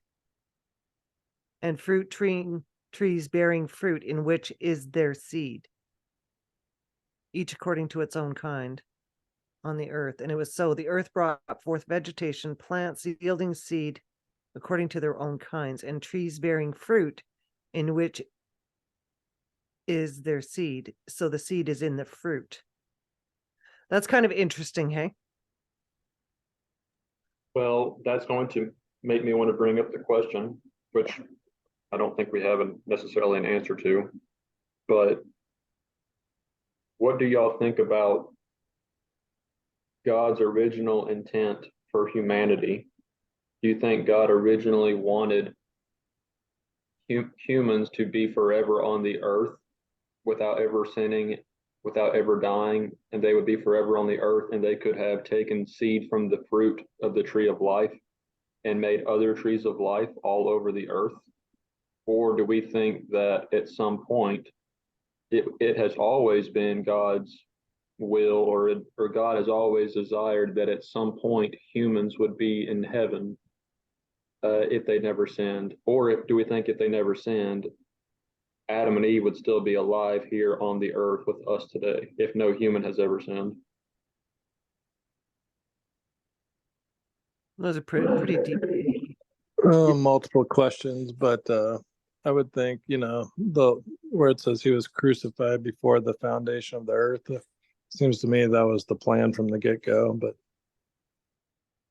and trees bearing fruit in which is their seed, each according to its own kind on the earth. And it was so. The earth brought forth vegetation, plants yielding seed according to their own kinds, and trees bearing fruit in which is their seed. So the seed is in the fruit. That's kind of interesting, hey? Well, that's going to make me want to bring up the question, which I don't think we have necessarily an answer to, but what do y'all think about God's original intent for humanity? Do you think God originally wanted humans to be forever on the earth without ever sinning, without ever dying, and they would be forever on the earth, and they could have taken seed from the fruit of the tree of life and made other trees of life all over the earth? Or do we think that at some point it has always been God's will, or God has always desired that at some point humans would be in heaven if they never sinned? Or do we think if they never sinned, Adam and Eve would still be alive here on the earth with us today if no human has ever sinned? Those are pretty deep. Multiple questions, but I would think, the where it says he was crucified before the foundation of the earth, seems to me that was the plan from the get-go. But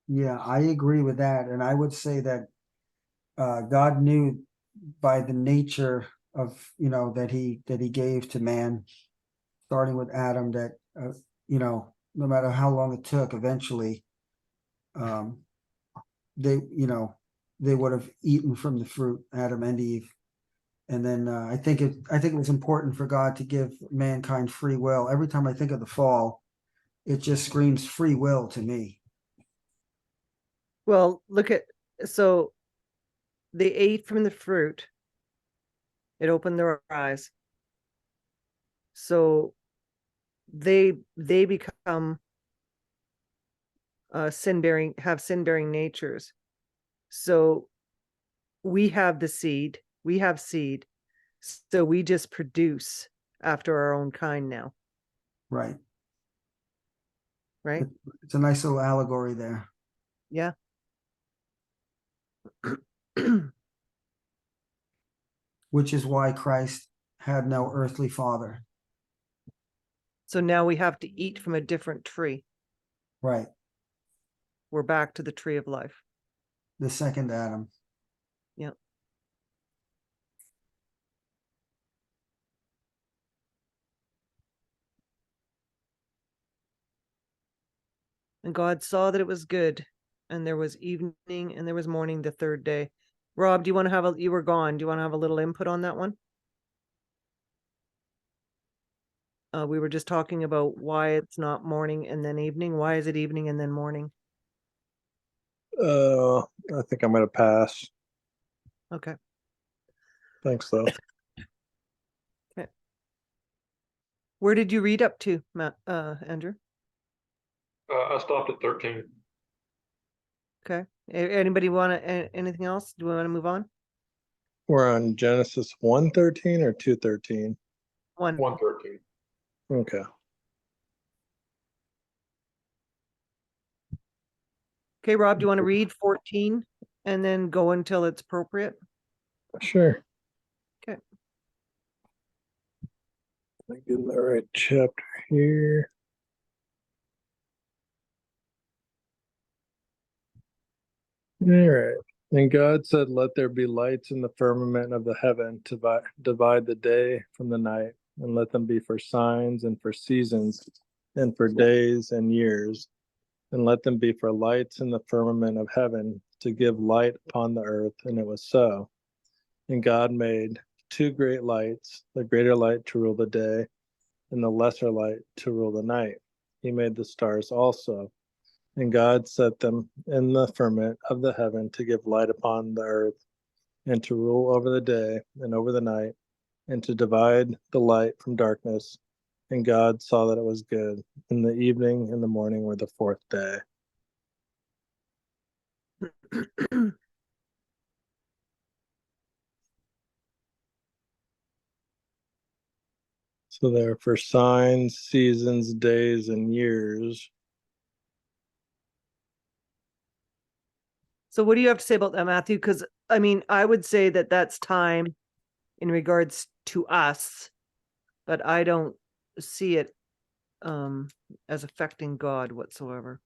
Yeah, I agree with that. And I would say that God knew by the nature of, that he gave to man, starting with Adam, that, no matter how long it took, eventually, they, they would have eaten from the fruit, Adam and Eve. And then I think it was important for God to give mankind free will. Every time I think of the fall, it just screams free will to me. Well, so they ate from the fruit. It opened their eyes. So they become have sin-bearing natures. So we have seed, so we just produce after our own kind now, Right. right? It's a nice little allegory there. Yeah. Which is why Christ had no earthly father. So now we have to eat from a different tree. Right. We're back to the tree of life. The second Adam. Yeah. And God saw that it was good, and there was evening and there was morning the third day. Rob, do you want to you were gone. Do you want to have a little input on that one? We were just talking about why it's not morning and then evening. Why is it evening and then morning? I think I'm gonna pass. Okay. Thanks, though. Okay. Where did you read up to, Andrew? I stopped at 13. Okay. Anybody want anything else? Do we want to move on? We're on Genesis 1:13 or 2:13. 1:13. Okay. Okay, Rob, do you want to read 14 and then go until it's appropriate? Sure. Okay. Let me get in the right chapter here. All right. And God said, "Let there be lights in the firmament of the heaven to divide the day from the night, and let them be for signs and for seasons and for days and years, and let them be for lights in the firmament of heaven to give light upon the earth." And it was so. And God made two great lights, the greater light to rule the day, and the lesser light to rule the night. He made the stars also. And God set them in the firmament of the heaven to give light upon the earth, and to rule over the day and over the night, and to divide the light from darkness. And God saw that it was good. And the evening and the morning were the fourth day. So they're for signs, seasons, days, and years. So what do you have to say about that, Matthew? Because I mean, I would say that that's time in regards to us, but I don't see it as affecting God whatsoever.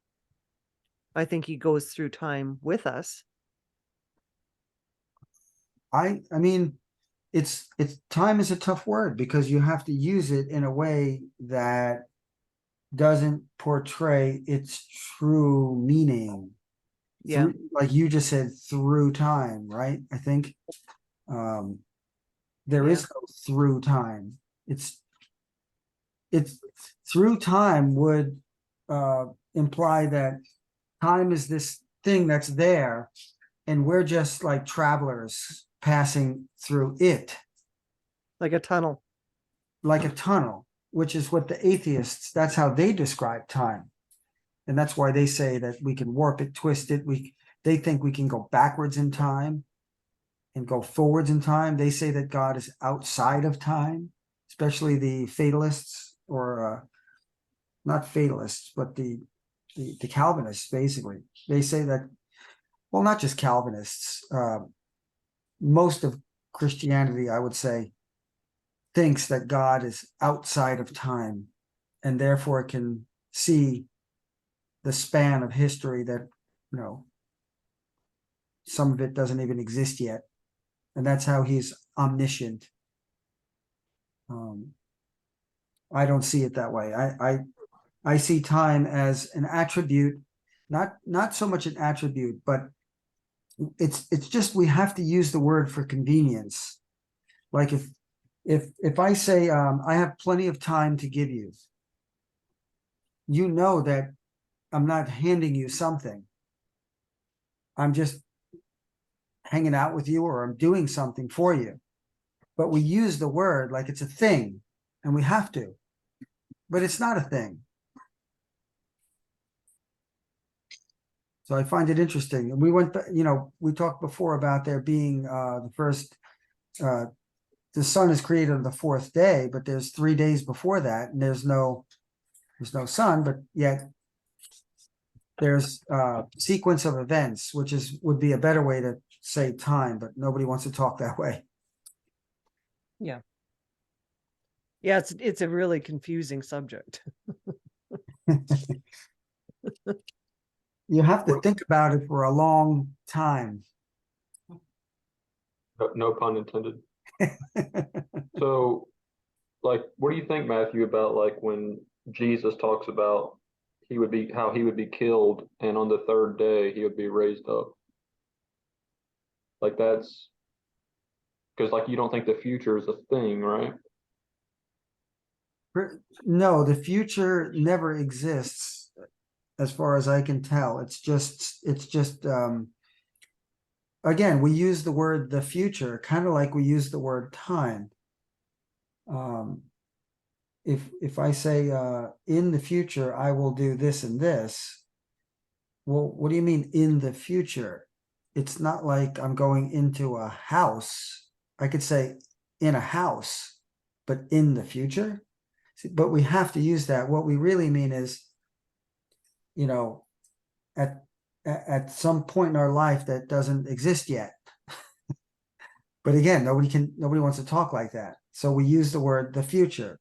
I think he goes through time with us. I mean, it's time is a tough word because you have to use it in a way that doesn't portray its true meaning. Yeah. Like you just said, through time, right? I think there is no through time. It's through time would imply that time is this thing that's there, and we're just like travelers passing through it. Like a tunnel. Like a tunnel, which is what the atheists, that's how they describe time. And that's why they say that we can warp it, twist it. They think we can go backwards in time and go forwards in time. They say that God is outside of time, especially the fatalists, or not fatalists, but the Calvinists, basically. They say that well, not just Calvinists, most of Christianity, I would say, thinks that God is outside of time and therefore can see the span of history that, you know, some of it doesn't even exist yet. And that's how he's omniscient. I don't see it that way. I see time as an attribute, not so much an attribute, but it's just we have to use the word for convenience. Like if I say I have plenty of time to give you, you know that I'm not handing you something. I'm just hanging out with you, or I'm doing something for you. But we use the word like it's a thing, and we have to, but it's not a thing. So I find it interesting. And we went, you know, we talked before about there being the first, the sun is created on the fourth day, but there's 3 days before that, and there's no sun, but yet there's a sequence of events, which would be a better way to say time, but nobody wants to talk that way. Yeah, it's a really confusing subject. You have to think about it for a long time. No pun intended. So, like, what do you think, Matthew, about like when Jesus talks about how he would be killed, and on the third day he would be raised up? Like, that's because, like, you don't think the future is a thing, right? No, the future never exists as far as I can tell. It's just again, we use the word the future kind of like we use the word time. If I say in the future I will do this and this, well, what do you mean in the future? It's not like I'm going into a house. I could say in a house, but in the future. But we have to use that. What we really mean is, you know, at some point in our life that doesn't exist yet. But again, nobody wants to talk like that. So we use the word the future,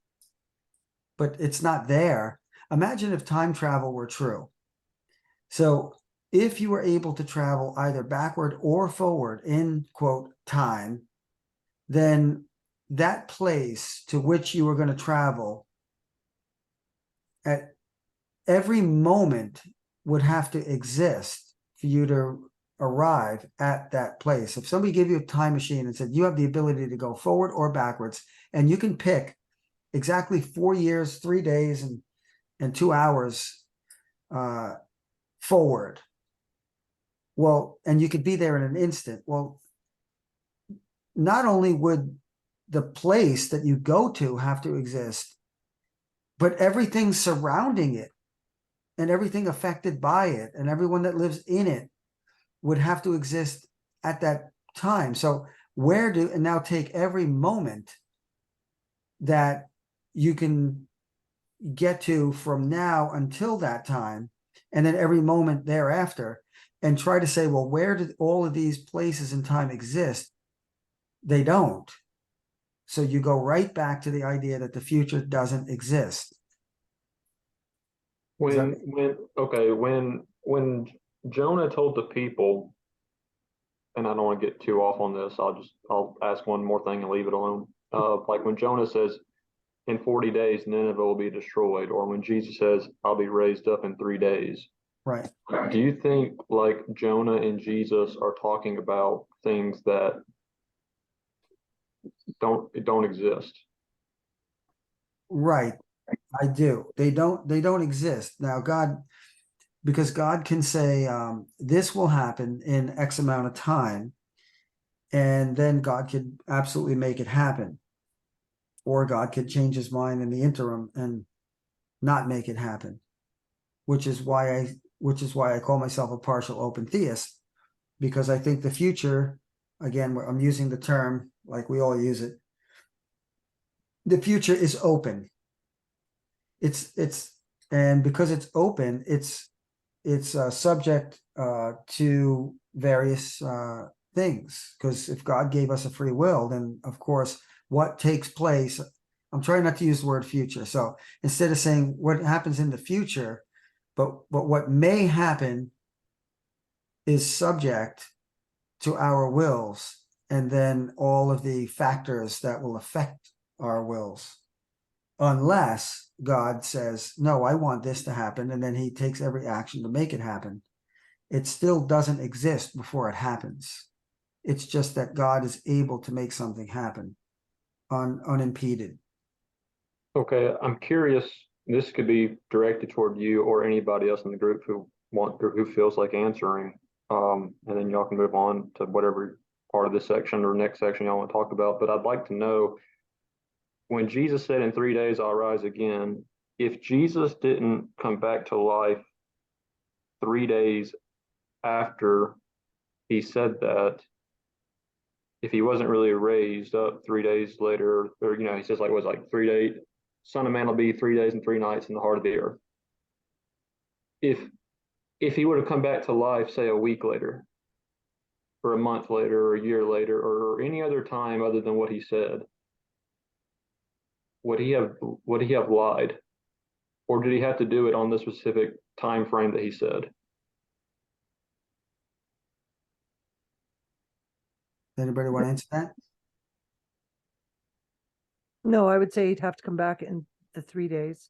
but it's not there. Imagine if time travel were true. So if you were able to travel either backward or forward in quote time, then that place to which you were going to travel at every moment would have to exist for you to arrive at that place. If somebody gave you a time machine and said you have the ability to go forward or backwards, and you can pick exactly 4 years, 3 days, and 2 hours forward, well, and you could be there in an instant. Well, not only would the place that you go to have to exist, but everything surrounding it and everything affected by it and everyone that lives in it would have to exist at that time. So and now take every moment that you can get to from now until that time, and then every moment thereafter, and try to say, well, where did all of these places in time exist? They don't. So you go right back to the idea that the future doesn't exist. When Jonah told the people, and I don't want to get too off on this, I'll ask one more thing and leave it alone. Like when Jonah says, in 40 days, Nineveh will be destroyed, or when Jesus says, I'll be raised up in 3 days. Right. Do you think like Jonah and Jesus are talking about things that don't exist? Right. I do. They don't exist. Now, because God can say, this will happen in X amount of time, and then God could absolutely make it happen. Or God could change his mind in the interim and not make it happen, which is why I call myself a partial open theist, because I think the future, again, I'm using the term like we all use it, the future is open. And because it's open, it's subject to various things. Because if God gave us a free will, then of course, what takes place, I'm trying not to use the word future. So instead of saying what happens in the future, but what may happen is subject to our wills, and then all of the factors that will affect our wills. Unless God says, no, I want this to happen, and then he takes every action to make it happen. It still doesn't exist before it happens. It's just that God is able to make something happen unimpeded. Okay, I'm curious. This could be directed toward you or anybody else in the group who feels like answering. And then y'all can move on to whatever part of this section or next section y'all want to talk about. But I'd like to know, when Jesus said, "In 3 days I'll rise again," if Jesus didn't come back to life 3 days after he said that, if he wasn't really raised up 3 days later, or he says like, was like 3 days, Son of Man will be 3 days and 3 nights in the heart of the earth. If he would have come back to life, say a week later, or a month later, or a year later, or any other time other than what he said, would he have lied, or did he have to do it on the specific time frame that he said? Anybody want to answer that? No, I would say he'd have to come back in the 3 days.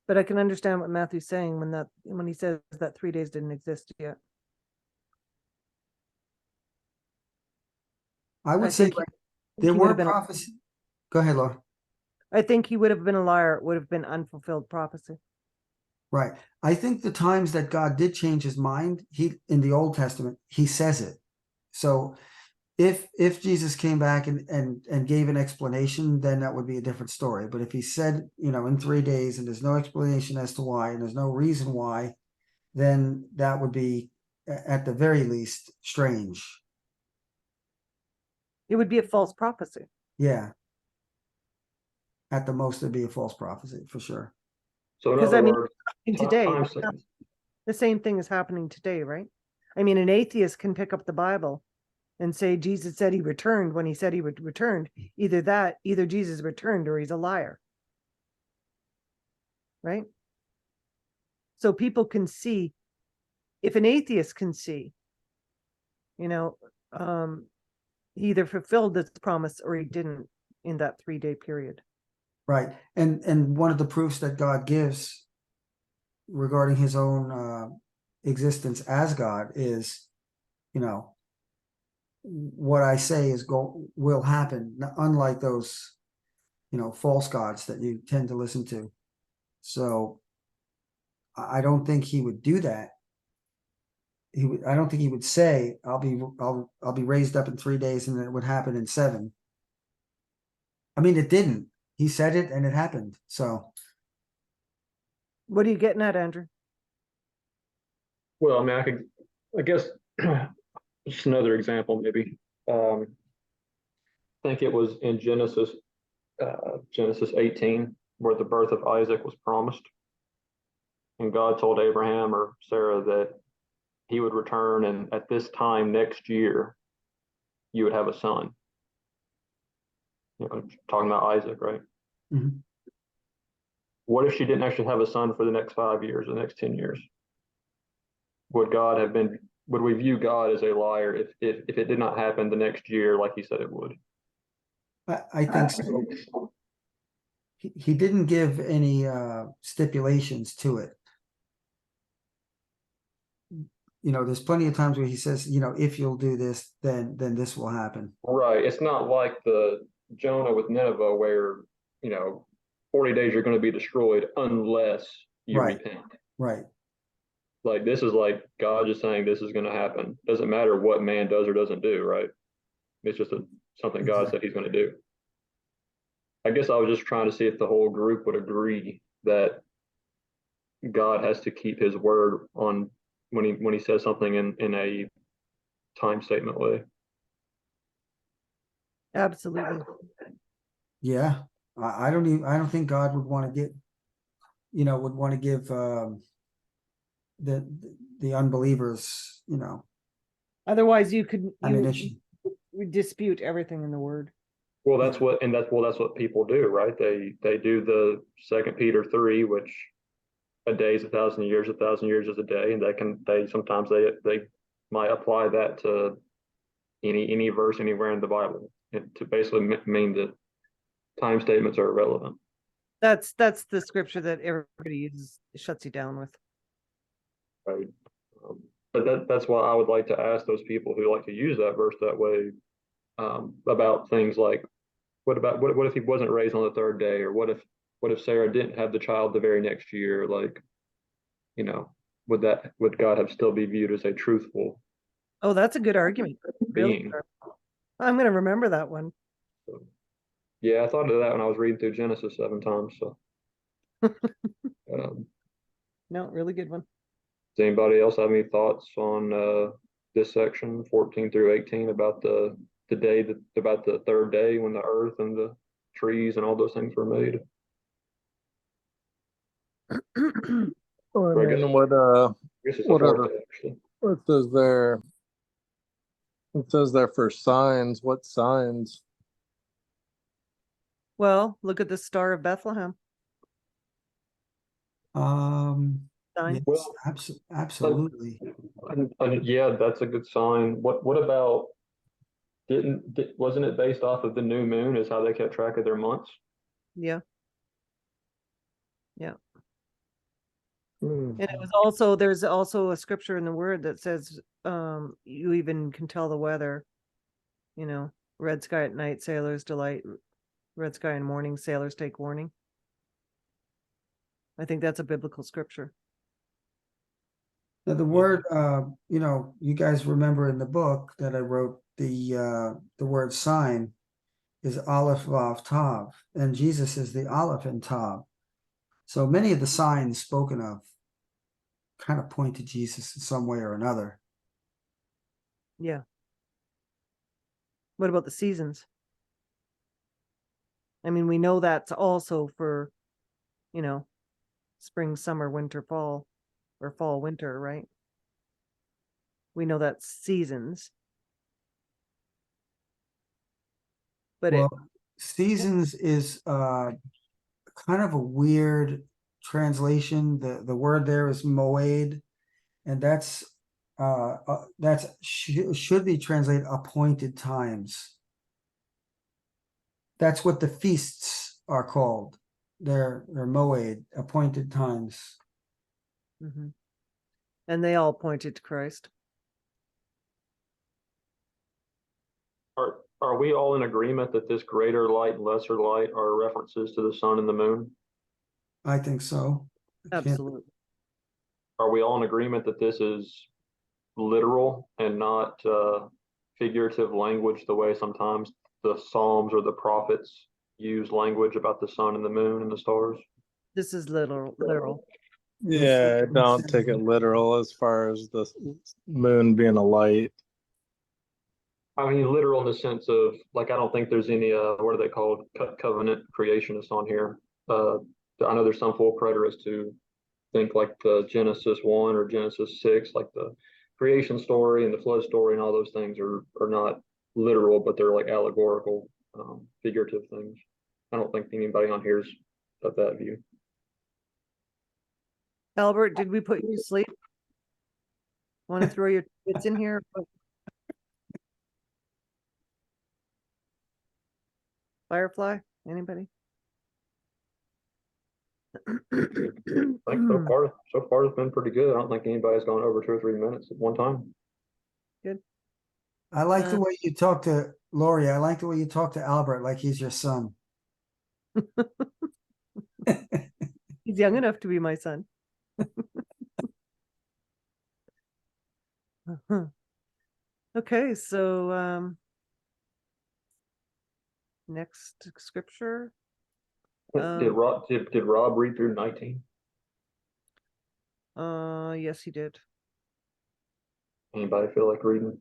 But I can understand what Matthew's saying when he says that 3 days didn't exist yet. I would I say think there he would were have been. prophecies. Go ahead, Laura. I think he would have been a liar. It would have been unfulfilled prophecy. Right. I think the times that God did change his mind, in the Old Testament, he says it. So if Jesus came back and gave an explanation, then that would be a different story. But if he said, in 3 days, and there's no explanation as to why, and there's no reason why, then that would be, at the very least, strange. It would be a false prophecy. Yeah. At the most, it'd be a false prophecy for sure. So in Because other words, today, time the same thing is happening today, right? I mean, an atheist can pick up the Bible and say Jesus said he returned when he said he returned. Either Jesus returned or he's a liar. Right? So people can see, if an atheist can see, he either fulfilled this promise or he didn't in that 3-day period. Right. And one of the proofs that God gives regarding his own existence as God is, what I say will happen, unlike those, false gods that you tend to listen to. So I don't think he would do that. I don't think he would say, I'll be raised up in 3 days, and it would happen in 7. I mean, it didn't. He said it and it happened. So what are you getting at, Andrew? Well, I mean, I guess just another example, maybe. I think it was in Genesis 18, where the birth of Isaac was promised. And God told Abraham or Sarah that he would return, and at this time next year, you would have a son. Talking about Isaac, right? Mhm. What if she didn't actually have a son for the next 5 years, the next 10 years? Would we view God as a liar if it did not happen the next year like he said it would? I think so. He didn't give any stipulations to it. There's plenty of times where he says, if you'll do this, then this will happen. Right. It's not like the Jonah with Nineveh where, 40 days you're going to be destroyed unless you repent. Right. Like, this is like God just saying this is going to happen. Doesn't matter what man does or doesn't do, right? It's just something God said he's going to do. I guess I was just trying to see if the whole group would agree that God has to keep his word on when he says something in a time statement way. Absolutely. Yeah. I don't think God would want to give the unbelievers, Otherwise, you could ammunition. you dispute everything in the word. Well, that's what people do, right? They do the 2 Peter 3, which a day is 1,000 years, 1,000 years is a day, and they sometimes they might apply that to any verse anywhere in the Bible to basically mean that time statements are irrelevant. That's the scripture that everybody uses, shuts you down with. Right. But that's why I would like to ask those people who like to use that verse that way, about things like, what if he wasn't raised on the third day, or what if Sarah didn't have the child the very next year? Like, would God have still be viewed as a truthful Oh, that's a good argument. Really being? good. I'm going to remember that one. So, yeah, I thought of that when I was reading through Genesis 7 times. So, No, really good one. does anybody else have any thoughts on this section 14 through 18 about the day about the third day when the earth and the trees and all those things were made? Well, Or I mean, what I guess it's the what fourth other day, actually. what says there? It says there for signs. What signs? Well, look at the Star of Bethlehem. Yes, Sign. Well, absolutely. yeah, that's a good sign. What about wasn't it based off of the new moon is how they kept track of their months? Yeah. Yeah. Hmm. And it was also, there's also a scripture in the word that says, you even can tell the weather, red sky at night, sailors delight, red sky in morning, sailors take warning. I think that's a biblical scripture. Now the word, you guys remember in the book that I wrote, the word sign is Aleph Vav Tav, and Jesus is the Aleph and Tav. So many of the signs spoken of kind of point to Jesus in some way or another. Yeah. What about the seasons? I mean, we know that's also for, spring, summer, winter, fall, or fall, winter, right? We know that's seasons. But Well, seasons is kind of a weird translation. The word there is moed, and that's should be translated appointed times. That's what the feasts are called. They're moed, appointed times. and they all pointed to Christ. Are we all in agreement that this greater light and lesser light are references to the sun and the moon? I think so. Absolutely. Are we all in agreement that this is literal and not figurative language, the way sometimes the Psalms or the prophets use language about the sun and the moon and the stars? This is literal. Yeah, don't take it literal as far as the moon being a light. I mean, literal in the sense of, like, I don't think there's any, what are they called, covenant creationists on here. I know there's some full preterists who think like the Genesis 1 or Genesis 6, like the creation story and the flood story and all those things are not literal, but they're like allegorical, figurative things. I don't think anybody on here's of that view. Albert, did we put you to sleep? Want to throw your bits in here? Firefly? Anybody? I think so far it's been pretty good. I don't think anybody's gone over 2 or 3 minutes at one time. Good. I like the way you talk to Lori. I like the way you talk to Albert like he's your son. He's young enough to be my son. Okay, so next scripture. Did Rob read through 19? Yes, he did. Anybody feel like reading?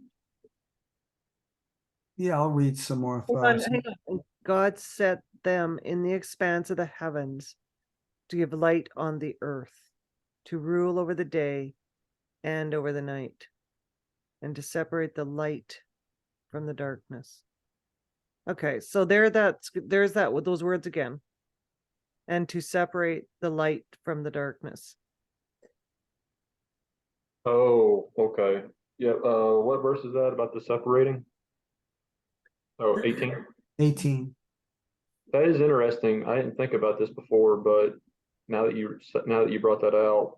Yeah, I'll read some more. Hang on. God set them in the expanse of the heavens to give light on the earth, to rule over the day and over the night, and to separate the light from the darkness. Okay, so there's that with those words again. And to separate the light from the darkness. Oh, okay. Yeah, what verse is that about the separating? Oh, 18. 18. That is interesting. I didn't think about this before, but now that you brought that out,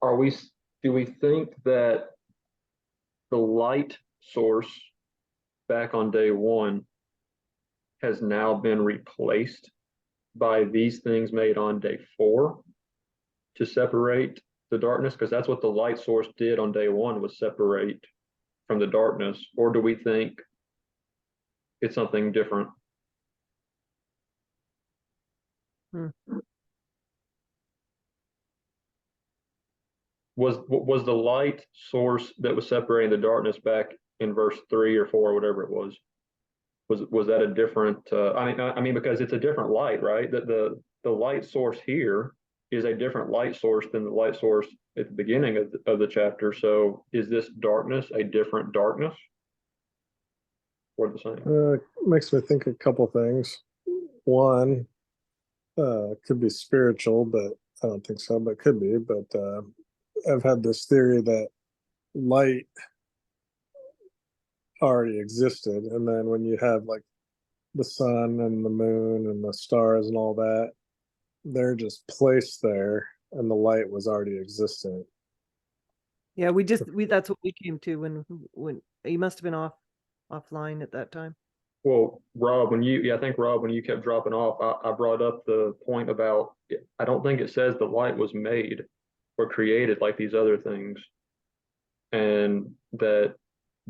are we do we think that the light source back on day one has now been replaced by these things made on day 4 to separate the darkness? Because that's what the light source did on day 1, was separate from the darkness. Or do we think it's something different? Was the light source that was separating the darkness back in verse 3 or 4, whatever it was that a different I mean because it's a different light, right? The light source here is a different light source than the light source at the beginning of the chapter. So is this darkness a different darkness or the same? Makes me think a couple things. One, could be spiritual, but I don't think so, but could be. But I've had this theory that light already existed, and then when you have like the sun and the moon and the stars and all that, they're just placed there, and the light was already existent. Yeah, that's what we came to when you must have been offline at that time. Well, Rob, I think Rob, when you kept dropping off, I brought up the point about, I don't think it says the light was made or created like these other things, and that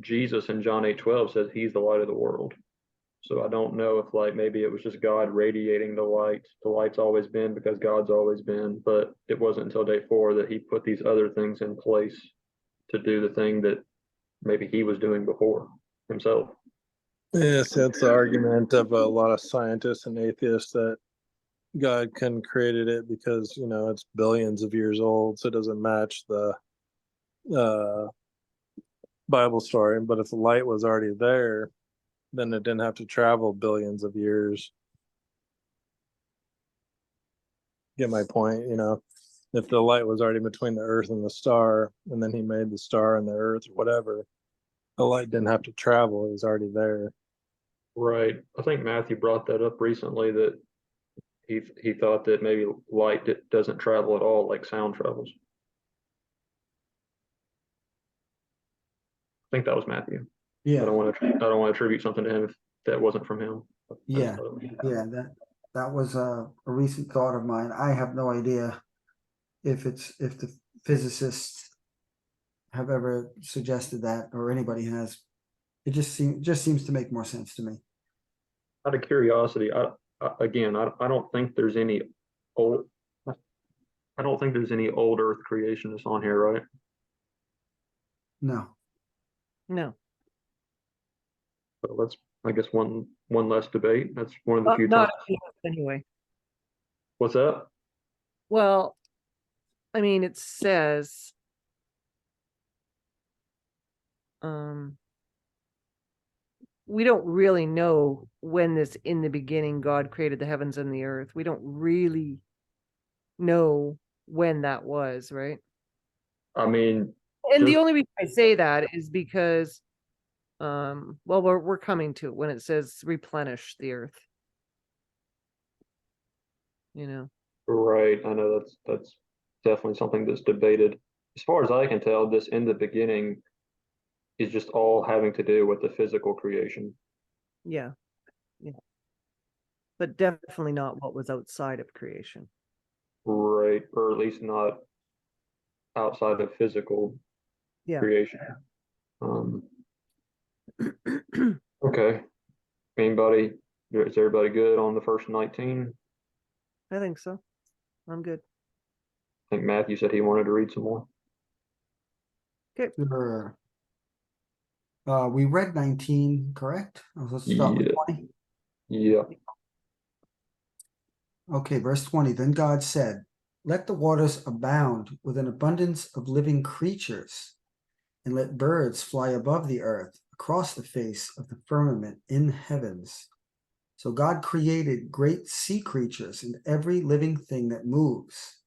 Jesus in John 8:12 says he's the light of the world. So I don't know if like maybe it was just God radiating the light. The light's always been because God's always been, but it wasn't until day 4 that he put these other things in place to do the thing that maybe he was doing before himself. Yes, that's the argument of a lot of scientists and atheists, that God couldn't created it because it's billions of years old, so it doesn't match the Bible story. But if the light was already there, then it didn't have to travel billions of years. Get my point? If the light was already between the earth and the star, and then he made the star and the earth or whatever, the light didn't have to travel, it was already there. Right. I think Matthew brought that up recently, that he thought that maybe light doesn't travel at all like sound travels. I think that was Matthew. Yeah. I don't want to attribute something to him if that wasn't from him. Yeah. Yeah. That was a recent thought of mine. I have no idea if the physicists have ever suggested that, or anybody has. It just seems to make more sense to me. Out of curiosity, I don't think there's any old Earth creationists on here, right? No. No. So that's, I guess, one less debate. That's one of the few Not times. anyway. What's that? Well, I mean, it says we don't really know when this in the beginning God created the heavens and the earth. We don't really know when that was, right? I mean, and the only reason I say that is because well, we're coming to it when it says replenish the earth. Right. I know that's definitely something that's debated. As far as I can tell, this in the beginning is just all having to do with the physical creation. Yeah. But definitely not what was outside of creation. Right. Or at least not outside of physical creation. Okay. Is everybody good on the first 19? I think so. I'm good. I think Matthew said he wanted to read some more. Okay. Sure. We read 19, correct? Let's start with 20. Yeah. Okay, verse 20. Then God said, let the waters abound with an abundance of living creatures, and let birds fly above the earth across the face of the firmament in heavens. So God created great sea creatures and every living thing that moves,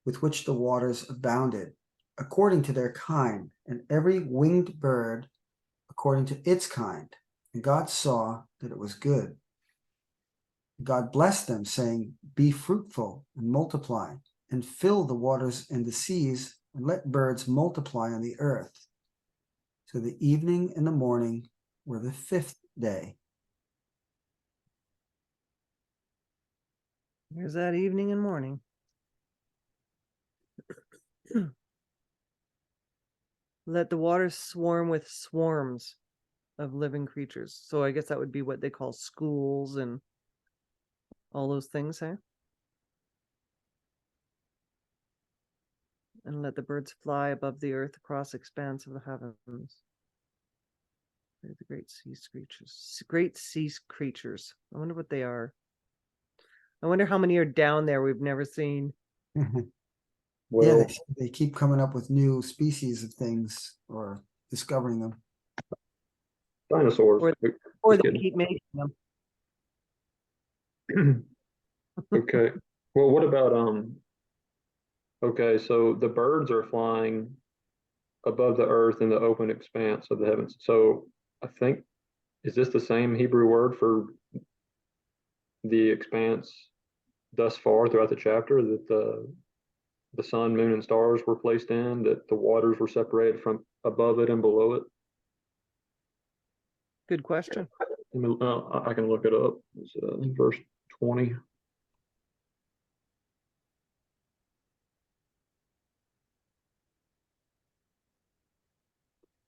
with which the waters abounded, according to their kind, and every winged bird according to its kind. And God saw that it was good. God blessed them, saying, be fruitful and multiply, and fill the waters and the seas, and let birds multiply on the earth. So the evening and the morning were the fifth day. Here's that evening and morning. Let the waters swarm with swarms of living creatures. So I guess that would be what they call schools and all those things, hey? And let the birds fly above the earth across the expanse of the heavens. They're the great sea creatures. Great sea creatures. I wonder what they are. I wonder how many are down there we've never seen. Yeah, Well, they keep coming up with new species of things or discovering them. dinosaurs. Or Just they kidding. keep making them. Okay. Well, what about okay, so the birds are flying above the earth in the open expanse of the heavens. So I think, is this the same Hebrew word for the expanse thus far throughout the chapter, that the sun, moon, and stars were placed in, that the waters were separated from above it and below it? Good question. I can look it up. It's verse 20.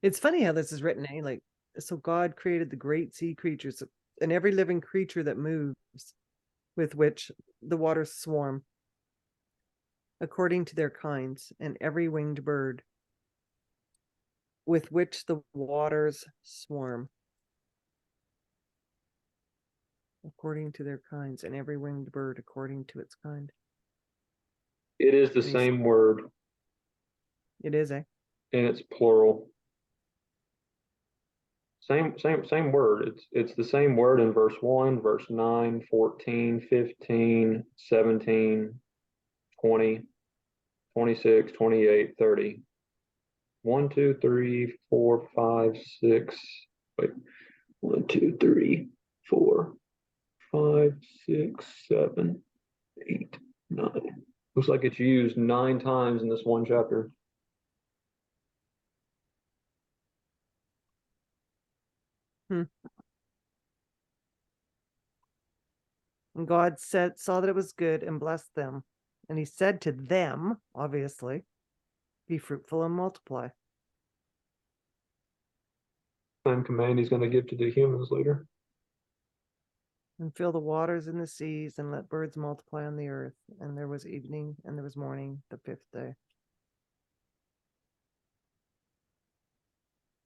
It's funny how this is written, eh? Like, so God created the great sea creatures and every living creature that moves, with which the waters swarm, according to their kinds, and every winged bird, with which the waters swarm, according to their kinds, and every winged bird according to its kind. It is the And same word, it is, eh? and it's plural. Same word. It's the same word in verse 1, verse 9, 14, 15, 17, 20, 26, 28, 30. 1, 2, 3, 4, 5, 6. Wait. 1, 2, 3, 4, 5, 6, 7, 8, 9. Looks like it's used 9 times in this one chapter. And God saw that it was good and blessed them. And he said to them, obviously, be fruitful and multiply. Same command he's going to give to the humans later. And fill the waters in the seas and let birds multiply on the earth. And there was evening and there was morning, the fifth day.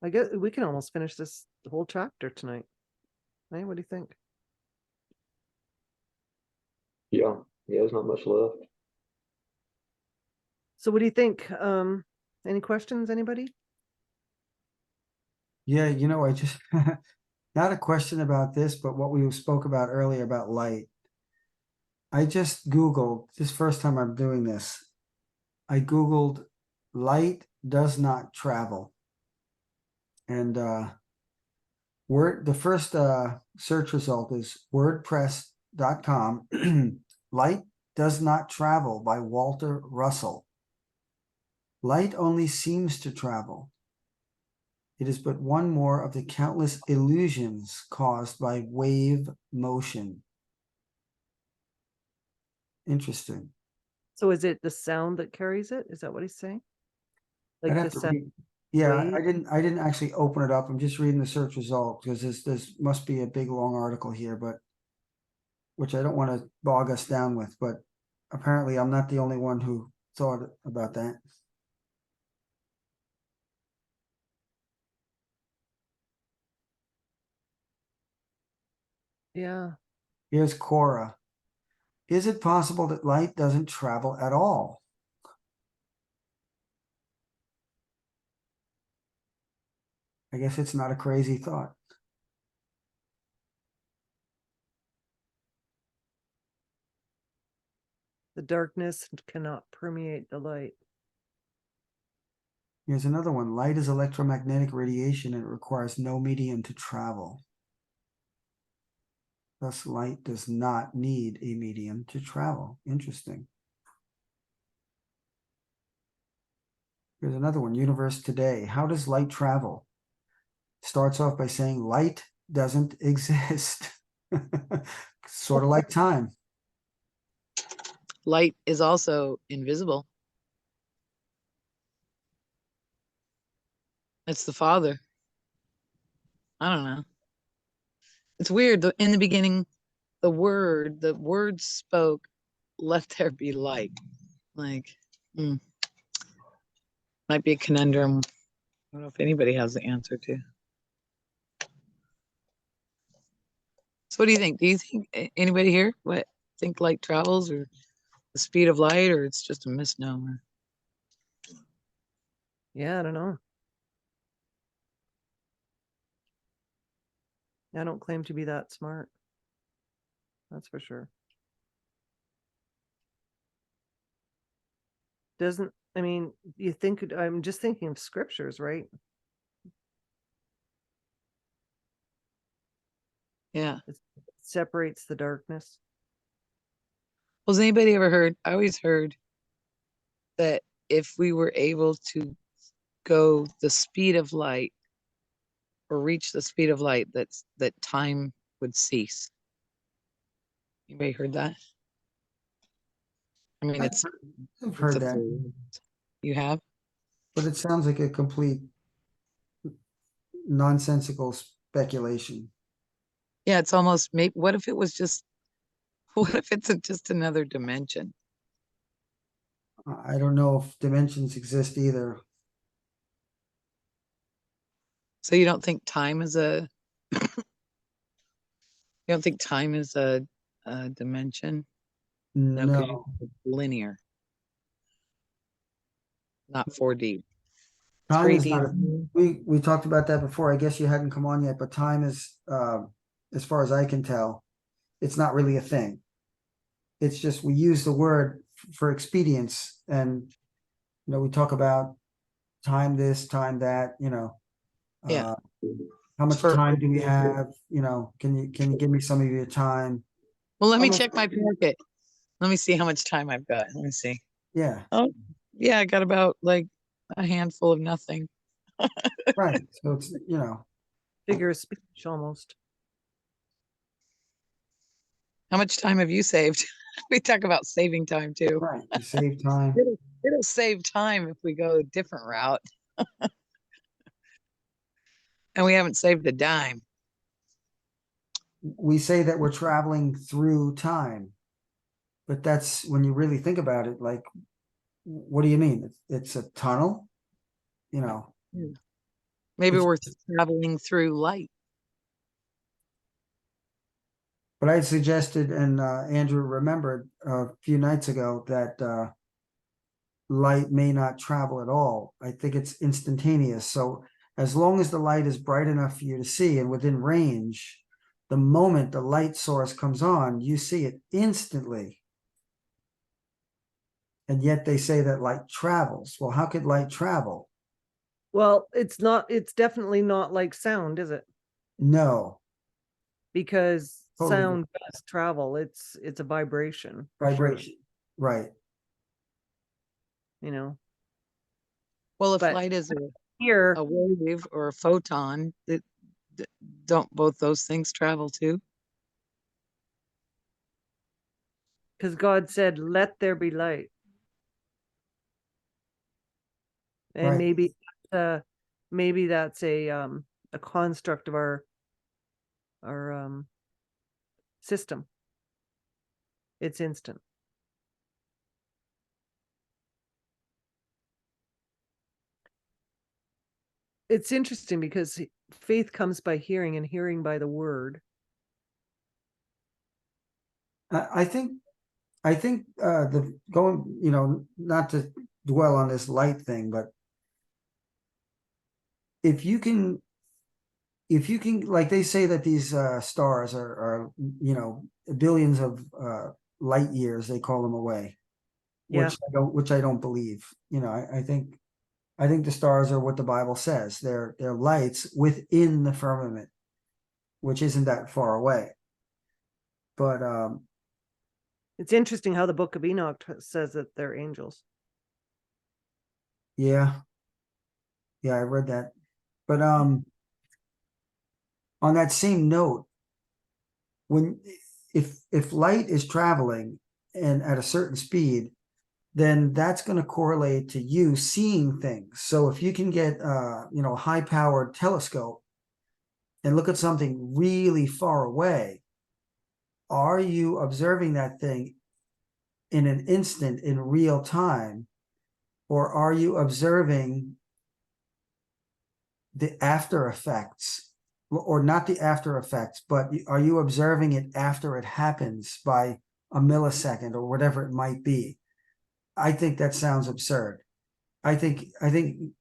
I guess we can almost finish this whole chapter tonight. Hey, what do you think? Yeah, there's not much left. So what do you think? Any questions, anybody? Yeah, I just not a question about this, but what we spoke about earlier about light. I just Googled, this first time I'm doing this, I Googled light does not travel. And the first search result is wordpress.com. Light does not travel by Walter Russell. Light only seems to travel. It is but one more of the countless illusions caused by wave motion. Interesting. So is it the sound that carries it? Is that what he's saying? I'd Like have the to sound read. Yeah, wave? I didn't actually open it up. I'm just reading the search result because this must be a big long article here, but which I don't want to bog us down with, but apparently I'm not the only one who thought about that. Yeah. Here's Cora. Is it possible that light doesn't travel at all? I guess it's not a crazy thought. The darkness cannot permeate the light. Here's another one. Light is electromagnetic radiation and it requires no medium to travel. Thus, light does not need a medium to travel. Interesting. Here's another one. Universe today. How does light travel? Starts off by saying light doesn't exist. Sort of like time. Light is also invisible. It's the Father. I don't know. It's weird. In the beginning, the word spoke, let there be light. Like, might be a conundrum. I don't know if anybody has the answer to. So what do you think? Do you think anybody here think light travels or the speed of light, or it's just a misnomer? Yeah, I don't know. I don't claim to be that smart. That's for sure. I mean, you think, I'm just thinking of scriptures, right? Yeah. It separates the darkness. Well, has anybody ever heard? I always heard that if we were able to go the speed of light or reach the speed of light, that time would cease. Anybody heard that? I mean, I've heard a that, theory. You have? but it sounds like a complete nonsensical speculation. Yeah, it's almost maybe. What if it was just? What if it's just another dimension? I don't know if dimensions exist either. So you don't think time is a? You don't think time is a dimension? No, because No. it's linear, not 4D. Time is 3D. not we talked about that before. I guess you hadn't come on yet, but time is as far as I can tell, it's not really a thing. It's just we use the word for expedience, and we talk about time this, time that, Yeah. how much For- time do we have? Can you give me some of your time? Well, let me Almost- check my packet. Let me see how much time I've got. Let me see. Yeah, Oh, yeah, I got about like a handful of nothing. right. So it's Figure of speech almost. How much time have you saved? We talk about saving time too. right. You save time. It'll save time if we go a different route. And we haven't saved a dime. We say that we're traveling through time, but that's when you really think about it, like, what do you mean? It's a tunnel, Maybe It's- we're traveling through light. but I suggested, and Andrew remembered a few nights ago, that light may not travel at all. I think it's instantaneous. So as long as the light is bright enough for you to see and within range, the moment the light source comes on, you see it instantly. And yet they say that light travels. Well, how could light travel? Well, it's definitely not like sound, is it? No. Because Totally sound does travel. It's a vibration. For sure, vibration. Right. Well, if But light is here, a wave or a photon, don't both those things travel too? because God said, "Let there be light," and Right. maybe that's a construct of our system. It's instant. It's interesting because faith comes by hearing and hearing by the word. I think I think the going, not to dwell on this light thing, but if you can, like they say that these stars are billions of light years, they call them away, Yeah. which I don't believe. I think the stars are what the Bible says. They're lights within the firmament, which isn't that far away. But It's interesting how the Book of Enoch says that they're angels. yeah, I read that. But on that same note, when if light is traveling and at a certain speed, then that's going to correlate to you seeing things. So if you can get a high powered telescope and look at something really far away, are you observing that thing in an instant in real time, or are you observing the after effects, or not the after effects, but are you observing it after it happens by a millisecond or whatever it might be? I think that sounds absurd. I think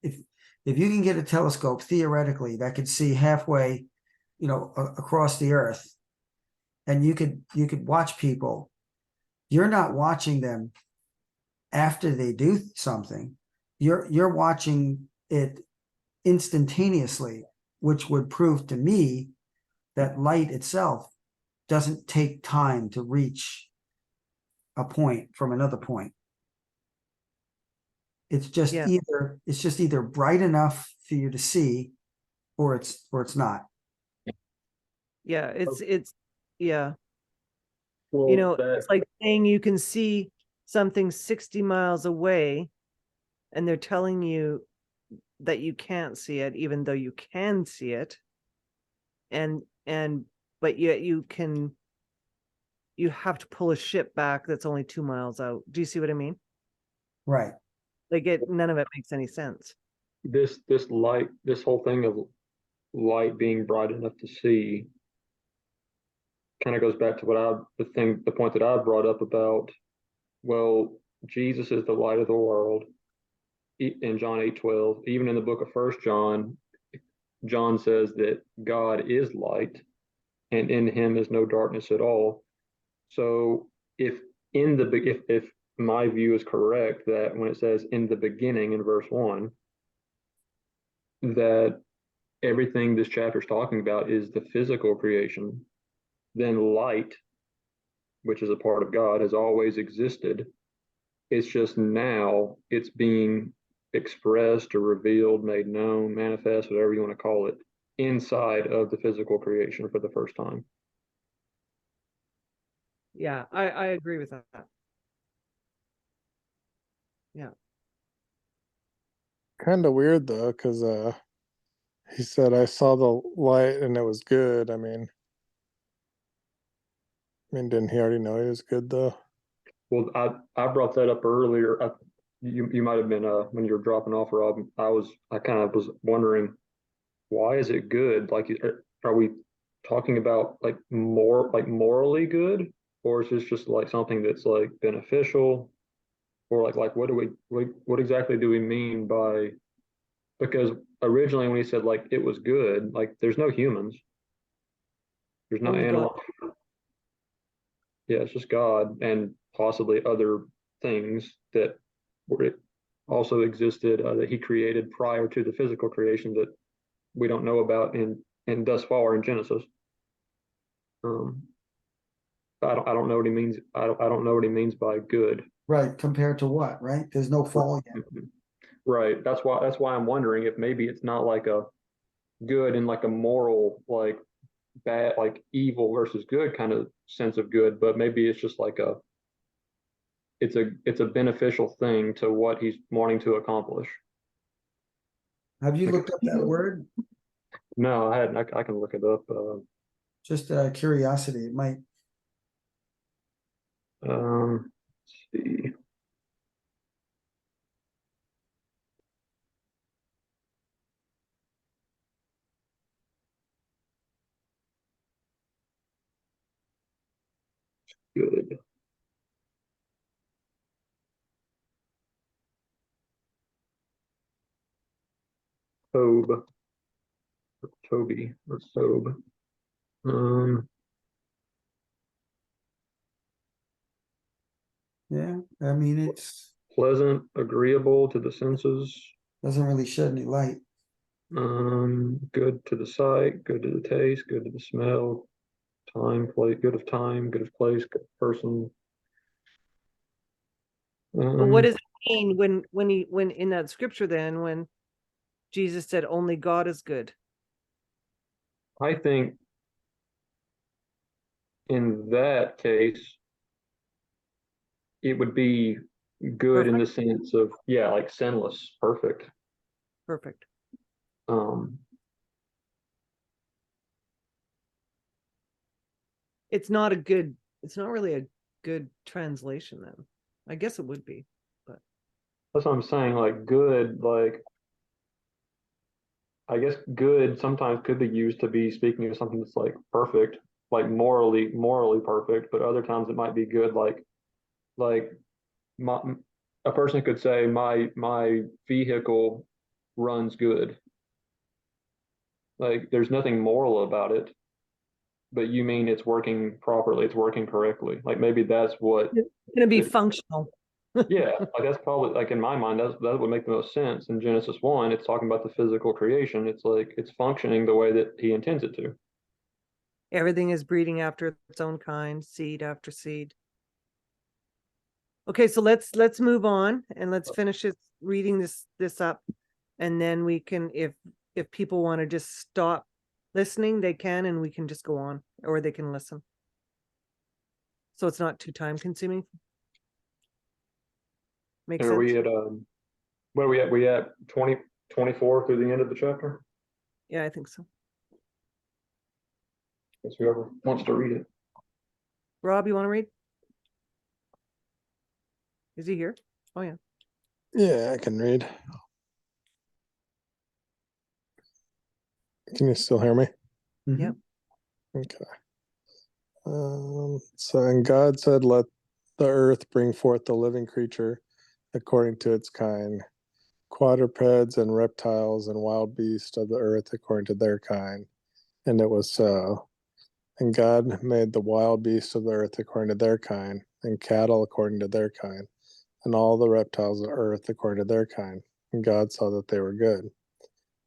if you can get a telescope theoretically that could see halfway, across the earth, and you could watch people, you're not watching them after they do something. You're watching it instantaneously, which would prove to me that light itself doesn't take time to reach a point from another point. It's just Yeah. either bright enough for you to see, or it's not. Yeah, it's yeah. Well, It's like saying you can see something 60 miles away, and they're telling you that you can't see it, even though you can see it. And but yet you have to pull a ship back that's only 2 miles out. Do you see what I mean? Right. Like none of it makes any sense. this light, this whole thing of light being bright enough to see, kind of goes back to the point that I brought up about, well, Jesus is the light of the world in John 8:12. Even in the book of First John, John says that God is light, and in Him is no darkness at all. So if if my view is correct, that when it says in the beginning in verse 1, that everything this chapter is talking about is the physical creation, then light, which is a part of God, has always existed. It's just now it's being expressed or revealed, made known, manifest, whatever you want to call it, inside of the physical creation for the first time. Yeah, I agree with that. Yeah. Kind of weird though, because he said I saw the light and it was good. Didn't he already know he was good though? Well, I brought that up earlier. You might have been when you were dropping off, Rob. I kind of was wondering, why is it good? Like, are we talking about like morally good, or is this just like something that's like beneficial, or like what exactly do we mean by? Because originally when he said like it was good, like there's no humans, there's no Only God. animal. Yeah, it's just God and possibly other things that were also existed that He created prior to the physical creation that we don't know about in thus far in Genesis. Um, I don't know what he means. I don't know what he means by good. Right. Compared to what? Right. There's no fall yet. Right. That's why I'm wondering if maybe it's not like a good and like a moral, like bad, like evil versus good kind of sense of good, but maybe it's just like it's a beneficial thing to what he's wanting to accomplish. Have you Like, looked up that word? no, I hadn't. I can look it up. Just curiosity. It might. Let's see. Good. Tob, or Toby, or Sob. Yeah, I mean, it's Pleasant, agreeable to the senses, doesn't really shed any light. good to the sight, good to the taste, good to the smell, place, good of time, good of place, good of person. But what does it mean when in that scripture then when Jesus said only God is good? I think in that case, it would be good in the sense of, yeah, like sinless, perfect. Perfect. Um, It's not really a good translation then. I guess it would be, but that's what I'm saying. Like good, like I guess good sometimes could be used to be speaking of something that's like perfect, like morally perfect. But other times it might be good, like my, a person could say my vehicle runs good. Like there's nothing moral about it, but you mean it's working properly, it's working correctly. Like maybe that's what. it's going to be functional. Yeah, like that's probably like in my mind, that would make the most sense. In Genesis 1, it's talking about the physical creation. It's like it's functioning the way that he intends it to. Everything is breeding after its own kind, seed after seed. Okay, so let's move on and let's finish reading this up, and then we can, if people want to just stop listening, they can, and we can just go on, or they can listen. So it's not too time consuming. Make And sense? are we at what are we at? We at 24 through the end of the chapter? Yeah, I think so. Guess whoever wants to read it. Rob, you want to read? Is he here? Oh yeah. Yeah, I can read. Can you still hear me? Yep. Okay. So, and God said, let the earth bring forth the living creature according to its kind, quadrupeds and reptiles and wild beasts of the earth according to their kind. And it was so. And God made the wild beasts of the earth according to their kind, and cattle according to their kind, and all the reptiles of the earth according to their kind. And God saw that they were good.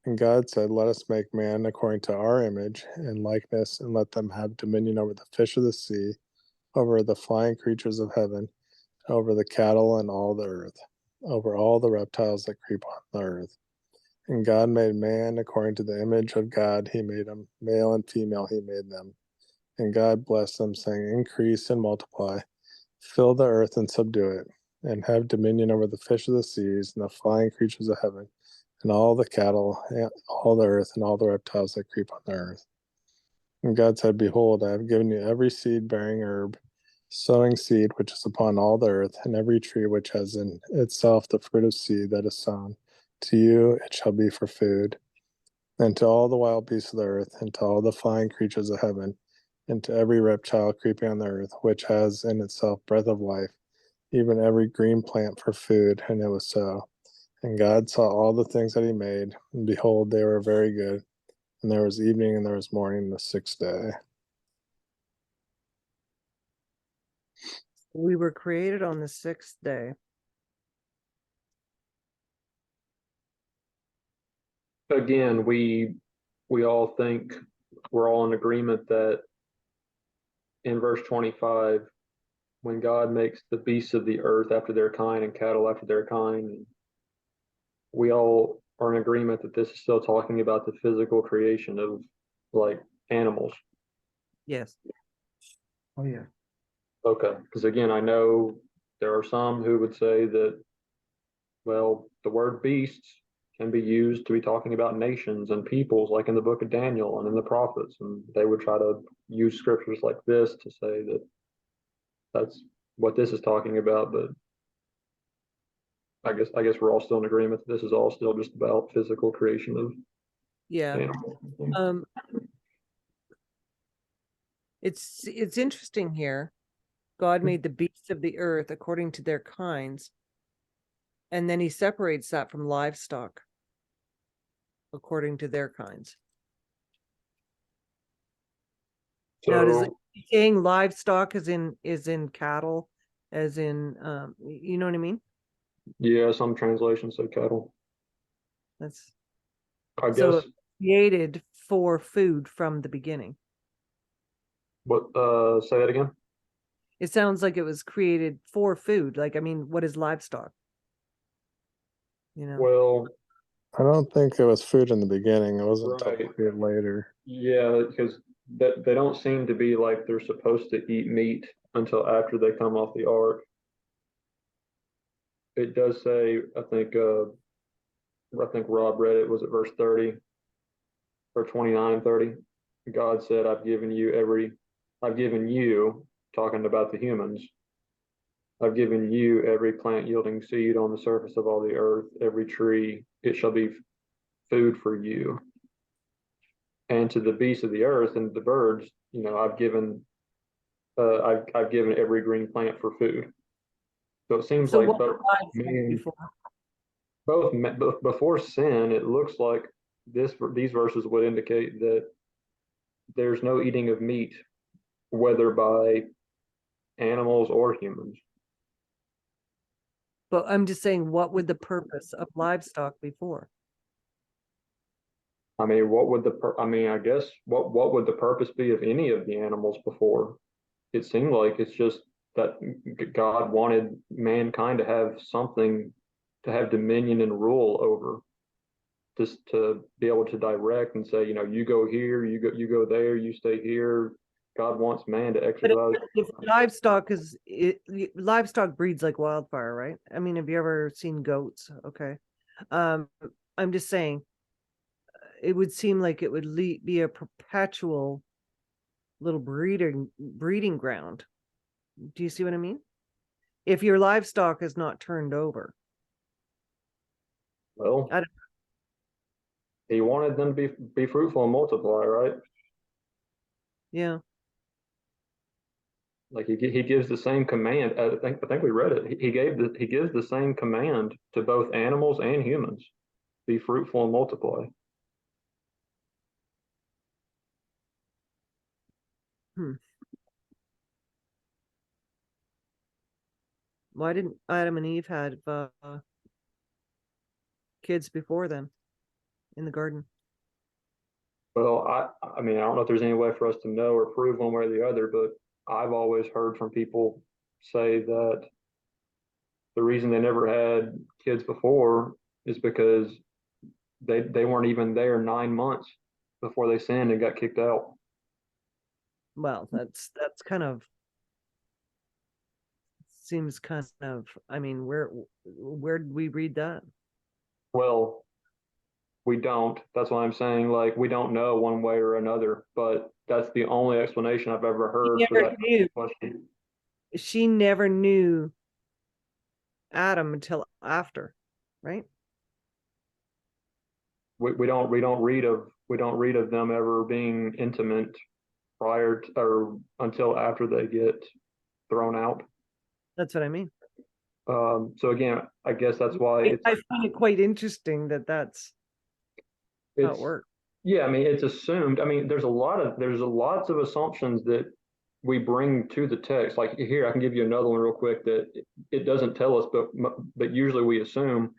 And God said, let us make man according to our image and likeness, and let them have dominion over the fish of the sea, over the flying creatures of heaven, over the cattle and all the earth, over all the reptiles that creep on the earth. And God made man according to the image of God, he made him, male and female, he made them. And God blessed them, saying, increase and multiply, fill the earth and subdue it, and have dominion over the fish of the seas and the flying creatures of heaven, and all the cattle, and all the earth, and all the reptiles that creep on the earth. And God said, behold, I have given you every seed-bearing herb, sowing seed which is upon all the earth, and every tree which has in itself the fruit of seed that is sown. To you it shall be for food. And to all the wild beasts of the earth, and to all the flying creatures of heaven, and to every reptile creeping on the earth, which has in itself breath of life, even every green plant for food. And it was so. And God saw all the things that he made, and behold, they were very good. And there was evening and there was morning the sixth day. We were created on the sixth day. Again, we all think we're all in agreement that in verse 25, when God makes the beasts of the earth after their kind and cattle after their kind, we all are in agreement that this is still talking about the physical creation of like animals. Yes. Oh yeah. Okay, because again, I know there are some who would say that, well, the word beasts can be used to be talking about nations and peoples, like in the book of Daniel and in the prophets, and they would try to use scriptures like this to say that that's what this is talking about. But I guess we're all still in agreement that this is all still just about physical creation of Yeah. animals. It's interesting here. God made the beasts of the earth according to their kinds, and then he separates that from livestock. according to their kinds. Now, does it saying livestock is in cattle, as in you know what I mean? Yeah, some translations say cattle. That's I so guess created for food from the beginning. what say that again? It sounds like it was created for food. Like, I mean, what is livestock? You know, Well, I don't think it was food in the beginning. It wasn't until right. food later. Yeah, because they don't seem to be like they're supposed to eat meat until after they come off the ark. It does say, I think Rob read it, was it verse 30 or 29 and 30? God said, I've given you, talking about the humans, I've given you every plant yielding seed on the surface of all the earth, every tree, it shall be food for you. And to the beasts of the earth and the birds, I've given every green plant for food. So it seems so like what both was man, before? both before sin, it looks like these verses would indicate that there's no eating of meat, whether by animals or humans. But I'm just saying, what would the purpose of livestock before? I mean, I guess what would the purpose be of any of the animals before? It seemed like it's just that God wanted mankind to have something to have dominion and rule over, just to be able to direct and say, you go here, you go there, you stay here. God wants man to But exercise. if livestock breeds like wildfire, right? I mean, have you ever seen goats? Okay. I'm just saying, it would seem like it would be a perpetual little breeding ground. Do you see what I mean? If your livestock is not turned over. Well, I don't- he wanted them to be fruitful and multiply, right? Yeah. Like he gives the same command. I think we read it. He gives the same command to both animals and humans: be fruitful and multiply. Why didn't Adam and Eve have kids before them in the garden? Well, I mean, I don't know if there's any way for us to know or prove one way or the other, but I've always heard from people say that the reason they never had kids before is because they weren't even there 9 months before they sinned and got kicked out. Well, that's kind of seems kind of, I mean, where did we read that? Well, we don't. That's why I'm saying, like, we don't know one way or another, but that's the only explanation I've ever heard for never that knew. question. She never knew Adam until after, right? We don't read of them ever being intimate prior to, or until after they get thrown out. That's what I mean. So again, I guess that's why I find it quite interesting that that's how it it's works. yeah. I mean, it's assumed. I mean, there's lots of assumptions that we bring to the text. Like here, I can give you another one real quick that it doesn't tell us, but usually we assume.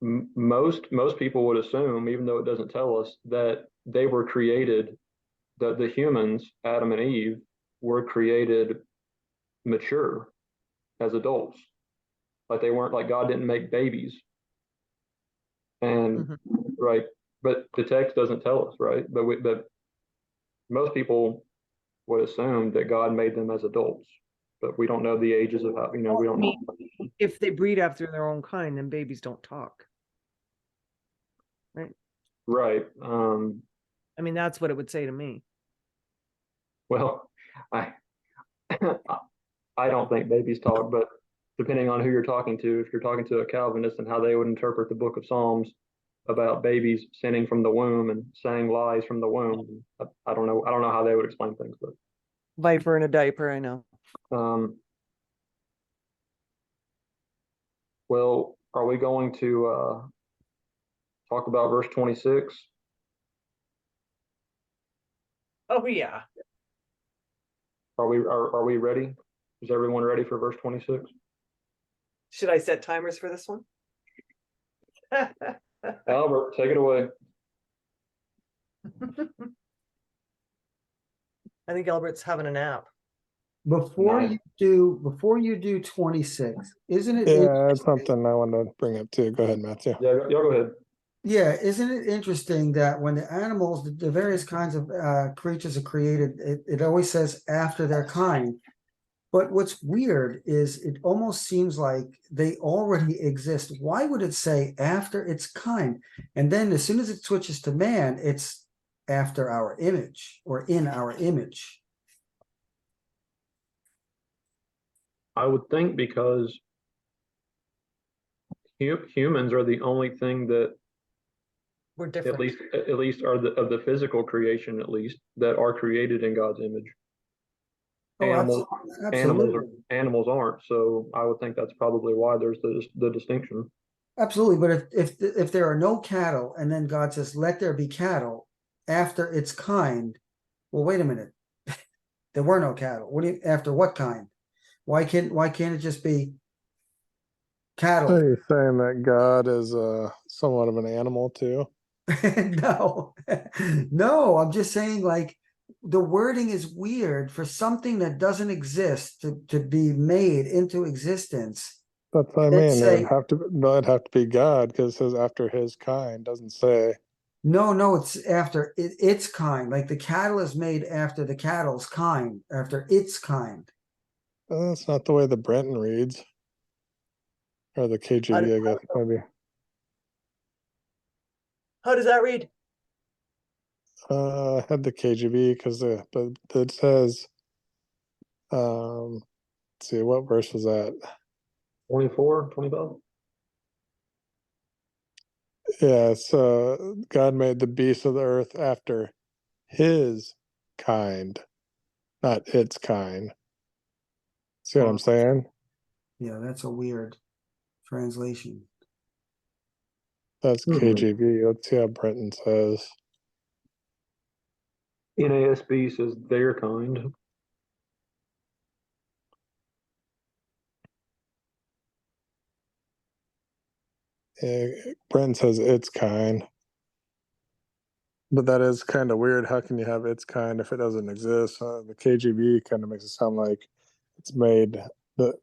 Most people would assume, even though it doesn't tell us, that they were created, that the humans, Adam and Eve, were created mature as adults. Like they weren't, like God didn't make babies. And right, but the text doesn't tell us, right? But most people would assume that God made them as adults, but we don't know the ages of how, we don't know. If they breed after their own kind, then babies don't talk. Right. Right. I mean, that's what it would say to me. Well, I I don't think babies talk, but depending on who you're talking to, if you're talking to a Calvinist and how they would interpret the book of Psalms about babies sinning from the womb and saying lies from the womb, I don't know. I don't know how they would explain things, but Viper in a diaper, I know. Well, are we going to talk about verse 26? Oh, yeah. Are we ready? Is everyone ready for verse 26? Should I set timers for this one? Albert, take it away. I think Albert's having a nap. Before Nice. before you do 26, isn't it? Yeah, that's something I wanted to bring up too. Go ahead, Matthew. Yeah, y'all go ahead. Yeah, isn't it interesting that when the animals, the various kinds of creatures are created, it always says after their kind. But what's weird is it almost seems like they already exist. Why would it say after its kind? And then as soon as it switches to man, it's after our image or in our image. I would think because humans are the only thing that We're at different. least are of the physical creation, at least, that are created in God's image. Oh, Animals animals aren't, so I would think that's probably why there's the distinction. Absolutely. But if there are no cattle and then God says, let there be cattle after its kind, well, wait a minute. There were no cattle. What do you, after what kind? Why can't it just be cattle? Are you saying that God is somewhat of an animal too? No, no, I'm just saying like the wording is weird for something that doesn't exist to be made into existence. That's what I Let's mean. say- It'd have to be God because it says after his kind, doesn't say. No, it's after its kind. Like the cattle is made after the cattle's kind, after its kind. That's not the way the Brenton reads. Or the KJV, I guess, maybe. How does that read? I had the KJV because but it says, let's see, what verse was that? 24, 25? Yeah, so God made the beasts of the earth after his kind, not its kind. See what I'm saying? Yeah, that's a weird translation. That's KJV. Let's see how Brenton says. NASB says their kind. Brenton says its kind. But that is kind of weird. How can you have its kind if it doesn't exist? The KJV kind of makes it sound like it's made, the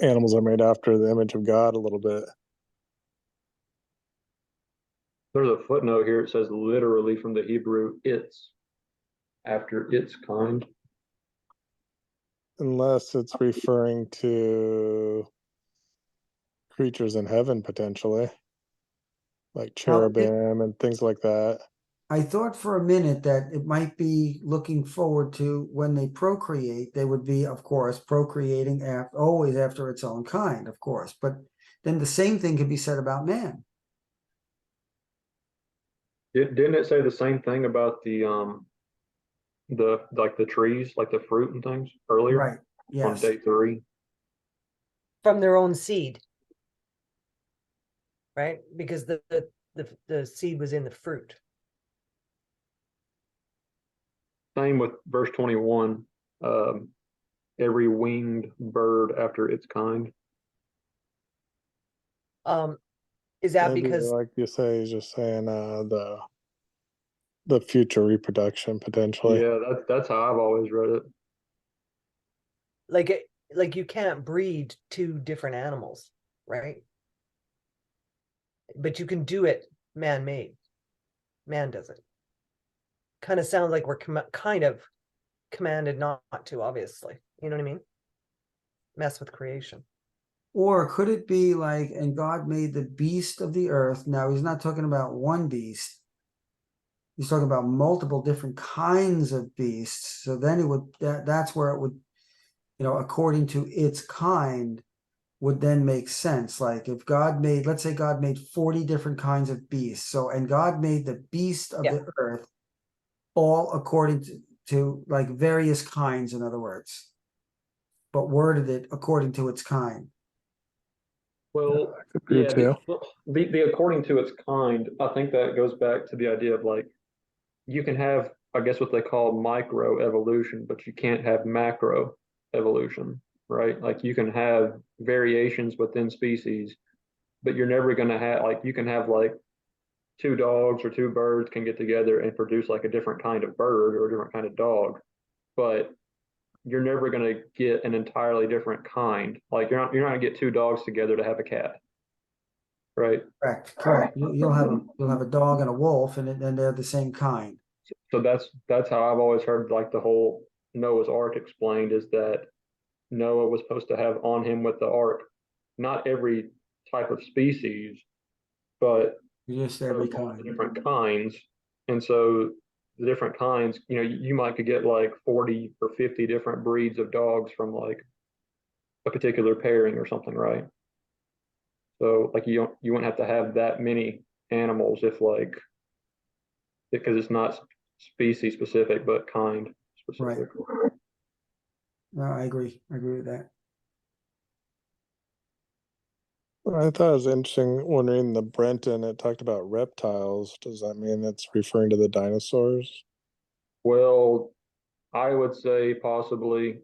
animals are made after the image of God a little bit. There's a footnote here. It says literally from the Hebrew, its, after its kind. Unless it's referring to creatures in heaven, potentially, like cherubim and things like that. I thought for a minute that it might be looking forward to when they procreate, they would be, of course, procreating always after its own kind, of course. But then the same thing could be said about man. Didn't it say the same thing about the like the trees, like the fruit and things earlier Right. on Yes. day 3? From their own seed. Right? Because the seed was in the fruit. Same with verse 21. Every winged bird after its kind. Is that Maybe, because like you say, he's just saying the future reproduction potentially. Yeah, that's how I've always read it. like you can't breed two different animals, right? But you can do it man-made. Man does it. Kind of sounds like we're kind of commanded not to, obviously. You know what I mean? Mess with creation. Or could it be like, and God made the beast of the earth? Now, he's not talking about one beast. He's talking about multiple different kinds of beasts. So then it would, that's where it would, according to its kind, would then make sense. Like if God made, let's say God made 40 different kinds of beasts. So, and God made the beast of the earth all according to like various kinds, in other words, but worded it according to its kind. Well, Agree yeah, too. the according to its kind, I think that goes back to the idea of like you can have, I guess, what they call micro evolution, but you can't have macro evolution, right? Like you can have variations within species, but you're never going to have like you can have like two dogs or two birds can get together and produce like a different kind of bird or a different kind of dog, but you're never going to get an entirely different kind. Like you're not going to get two dogs together to have a cat, right? Correct. You'll have a dog and a wolf, and they're the same kind. So that's how I've always heard like the whole Noah's Ark explained is that Noah was supposed to have on him with the ark not every type of species, but Just a every bunch of kind. different kinds. And so the different kinds, you might could get like 40 or 50 different breeds of dogs from like a particular pairing or something, right? So like you wouldn't have to have that many animals if like because it's not species specific but kind specific. No, I agree. I agree with that. I thought it was interesting when reading the Brenton, it talked about reptiles. Does that mean it's referring to the dinosaurs? Well, I would say possibly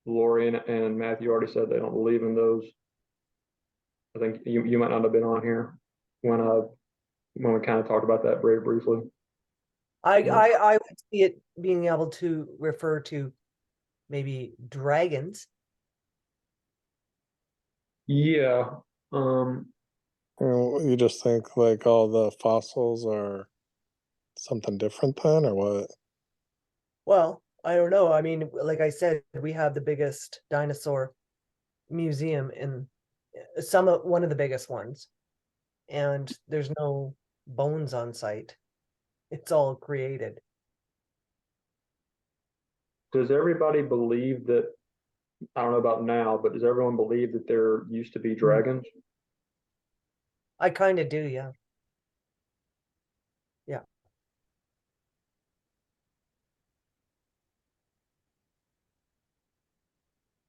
Lori and Matthew already said they don't believe in those. I think you might not have been on here when we kind of talked about that very briefly. I would see it being able to refer to maybe dragons. Yeah. You just think like all the fossils are something different then, or what? Well, I don't know. I mean, like I said, we have the biggest dinosaur museum in one of the biggest ones, and there's no bones on site. It's all created. Does everybody believe that? I don't know about now, but does everyone believe that there used to be dragons? I kind of do, yeah.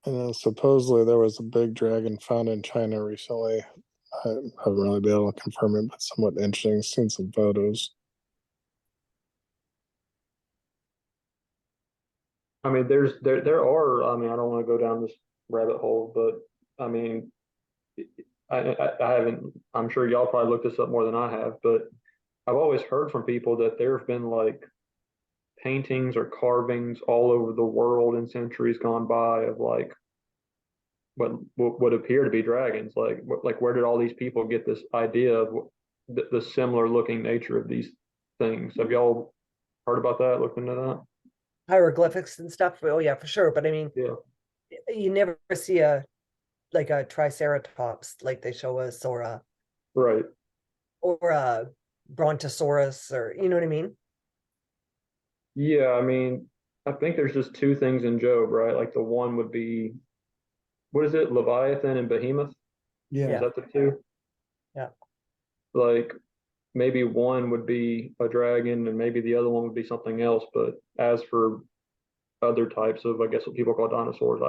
And then supposedly there was a big dragon found in China recently. I haven't really been able to confirm it, but somewhat interesting. Seen some photos. I mean, there are. I mean, I don't want to go down this rabbit hole, but I mean, I haven't. I'm sure y'all probably looked this up more than I have, but I've always heard from people that there have been like paintings or carvings all over the world in centuries gone by of like what would appear to be dragons. Like where did all these people get this idea of the similar looking nature of these things? Have y'all heard about that? Looked into that? Hieroglyphics and stuff. Oh yeah, for sure. But I mean, Yeah. you never see a triceratops like they show us, or Right. a brontosaurus, or you know what I mean? Yeah. I mean, I think there's just two things in Job, right? Like the one would be what is it, Leviathan and Behemoth? Is Yeah. that the two? Yeah. Like maybe one would be a dragon and maybe the other one would be something else. But as for other types of, I guess what people call dinosaurs,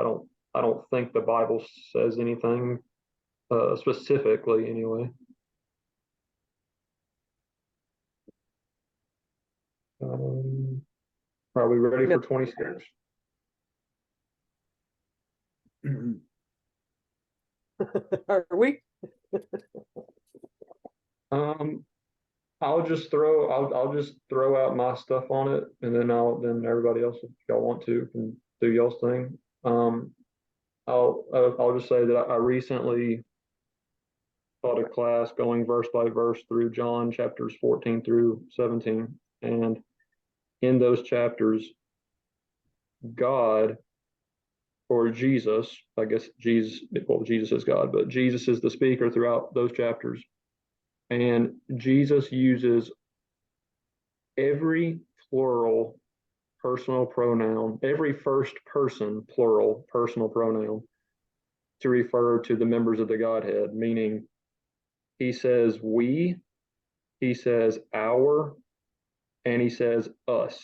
I don't think the Bible says anything specifically anyway. Are we ready for 26? Are we? Um, I'll just throw out my stuff on it, and then everybody else, if y'all want to, can do y'all's thing. I'll just say that I recently taught a class going verse by verse through John chapters 14 through 17, and in those chapters, God or Jesus, I guess Jesus is God, but Jesus is the speaker throughout those chapters, and Jesus uses every plural personal pronoun, every first person plural personal pronoun to refer to the members of the Godhead, meaning he says we, he says our, and he says us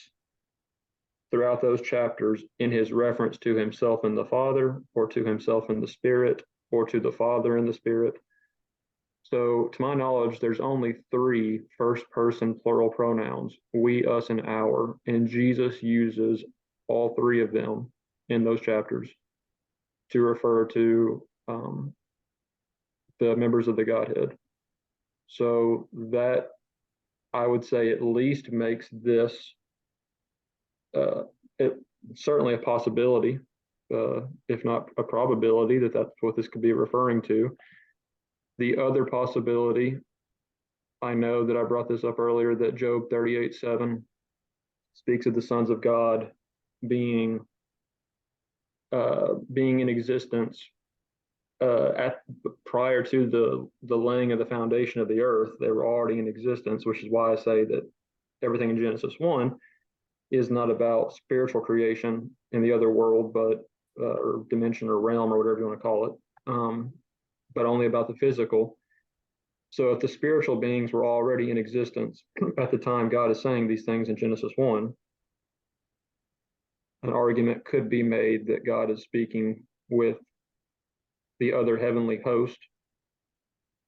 throughout those chapters in his reference to himself and the Father, or to himself and the Spirit, or to the Father and the Spirit. So, to my knowledge, there's only three first person plural pronouns: we, us, and our. And Jesus uses all three of them in those chapters to refer to the members of the Godhead. So, that I would say at least makes this it, certainly a possibility, if not a probability, that that's what this could be referring to. The other possibility, I know that I brought this up earlier, that Job 38:7 speaks of the sons of God being being in existence at prior to the laying of the foundation of the earth. They were already in existence, which is why I say that everything in Genesis 1 is not about spiritual creation in the other world, but or dimension or realm or whatever you want to call it, but only about the physical. So if the spiritual beings were already in existence at the time God is saying these things in Genesis 1, an argument could be made that God is speaking with the other heavenly host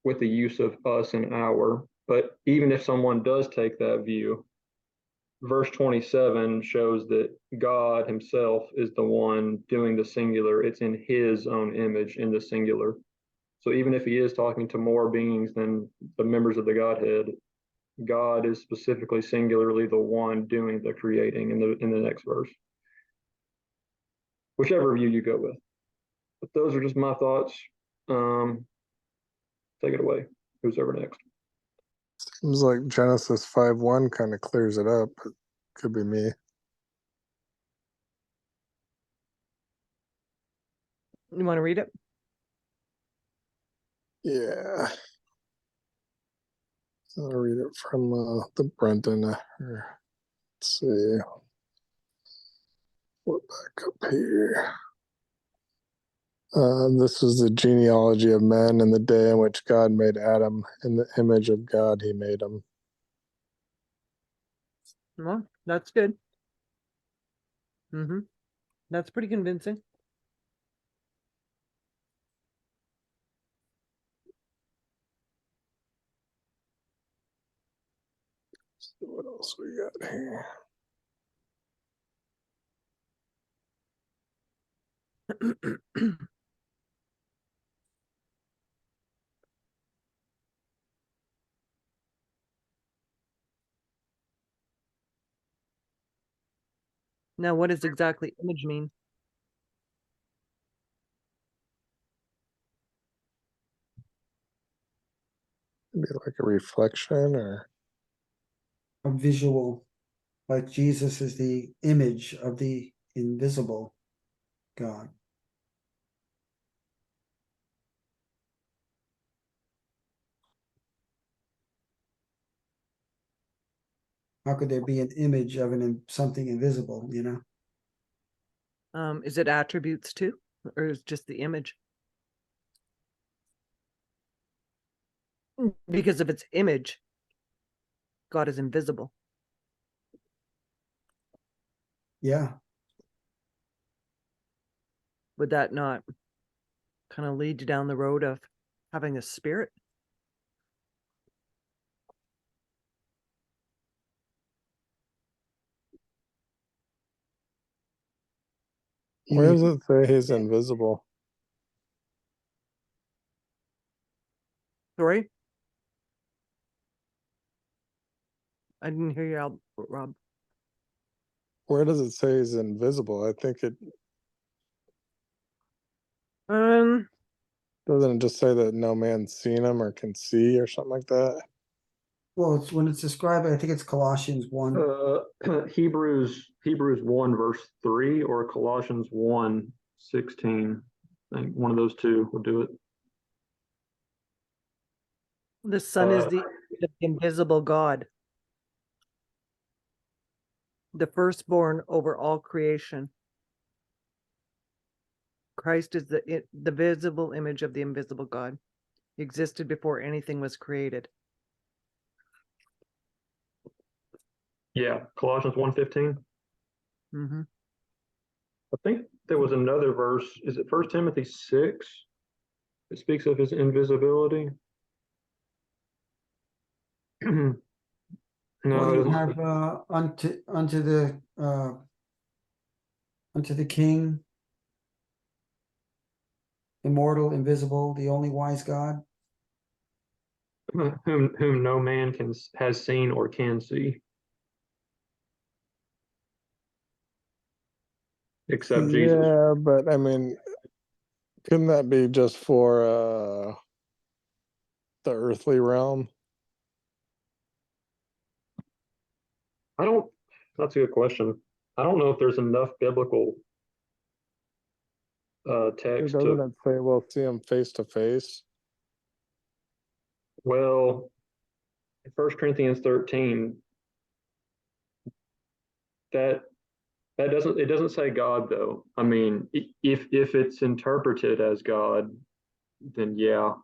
with the use of us and our. But even if someone does take that view, verse 27 shows that God himself is the one doing the singular. It's in his own image in the singular. So even if he is talking to more beings than the members of the Godhead, God is specifically singularly the one doing the creating in the next verse. Whichever view you go with. But those are just my thoughts. Take it away. Who's over next? Seems like Genesis 5:1 kind of clears it up. But could be me. You want to read it? Yeah. I'll read it from the Brenton. Let's see. Flip back up here. This is the genealogy of men in the day in which God made Adam. In the image of God, he made him. Well, that's good. Mm-hmm. That's pretty convincing. Let's see what else we got here. Now, what does exactly image mean? Maybe like a reflection or A visual, like Jesus is the image of the invisible God. How could there be an image of something invisible, you know? Is it attributes too, or is it just the image? Because if it's image, God is invisible. Yeah. Would that not kind of lead you down the road of having a spirit? where does it say he's invisible? Sorry? I didn't hear you out, Rob. Where does it say he's invisible? I think it Um, doesn't just say that no man's seen him or can see or something like that. Well, it's when it's described, I think it's Colossians 1. Hebrews 1 verse 3 or Colossians 1:16. I think one of those two will do it. the Son is the invisible God, the firstborn over all creation. Christ is the visible image of the invisible God. He existed before anything was created. Yeah, Colossians 1:15. Mm-hmm. I think there was another verse. Is it 1 Timothy 6? It speaks of his invisibility. No, Well, it you doesn't. have unto the King, immortal, invisible, the only wise God. Whom no man has seen or can see except Jesus. Yeah, but I mean, couldn't that be just for the earthly realm? I don't. That's a good question. I don't know if there's enough biblical text Doesn't to. it say we'll see him face to face? Well, 1 Corinthians 13. That doesn't say God though. I mean, if it's interpreted as God, then yeah.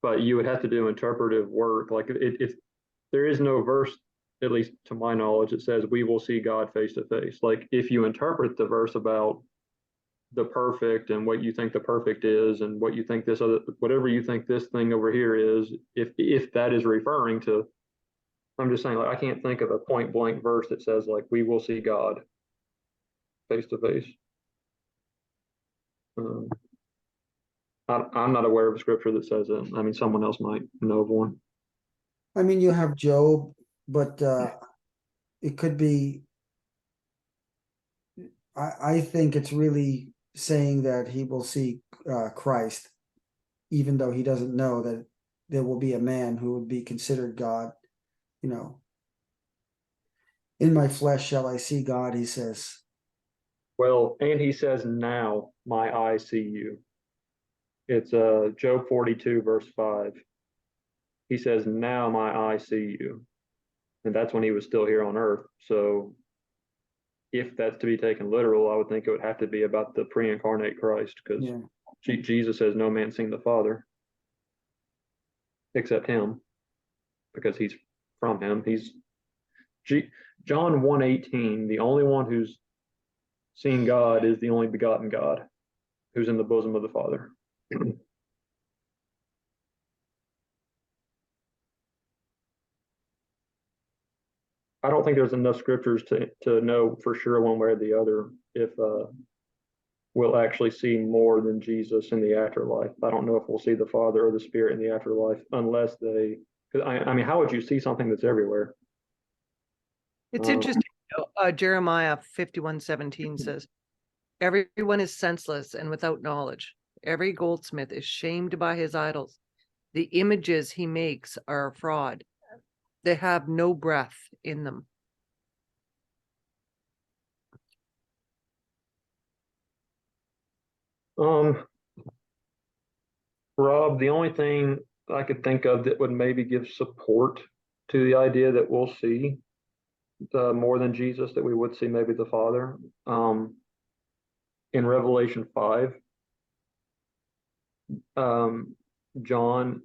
But you would have to do interpretive work. Like if there is no verse, at least to my knowledge, that says we will see God face to face. Like if you interpret the verse about the perfect and what you think the perfect is and what you think this other, whatever you think this thing over here is, if that is referring to, I'm just saying, like, I can't think of a point blank verse that says like we will see God face to face. I'm not aware of a scripture that says it. I mean, someone else might know of one. I mean, you have Job, but it could be. I think it's really saying that he will see Christ, even though he doesn't know that there will be a man who would be considered God. You know, in my flesh shall I see God, he says. Well, and he says, now my eyes see you. It's Job 42, verse 5. He says, now my eyes see you. And that's when he was still here on earth. So if that's to be taken literal, I would think it would have to be about the pre-incarnate Christ, because Yeah. Jesus says no man's seen the Father except him, because he's from him. He's John 1:18, the only one who's seen God is the only begotten God who's in the bosom of the Father. I don't think there's enough scriptures to know for sure one way or the other if we'll actually see more than Jesus in the afterlife. I don't know if we'll see the Father or the Spirit in the afterlife unless they. I mean, how would you see something that's everywhere? It's interesting. Jeremiah 51:17 says, everyone is senseless and without knowledge. Every goldsmith is shamed by his idols. The images he makes are a fraud. They have no breath in them. Rob, the only thing I could think of that would maybe give support to the idea that we'll see more than Jesus, that we would see maybe the Father. In Revelation 5, John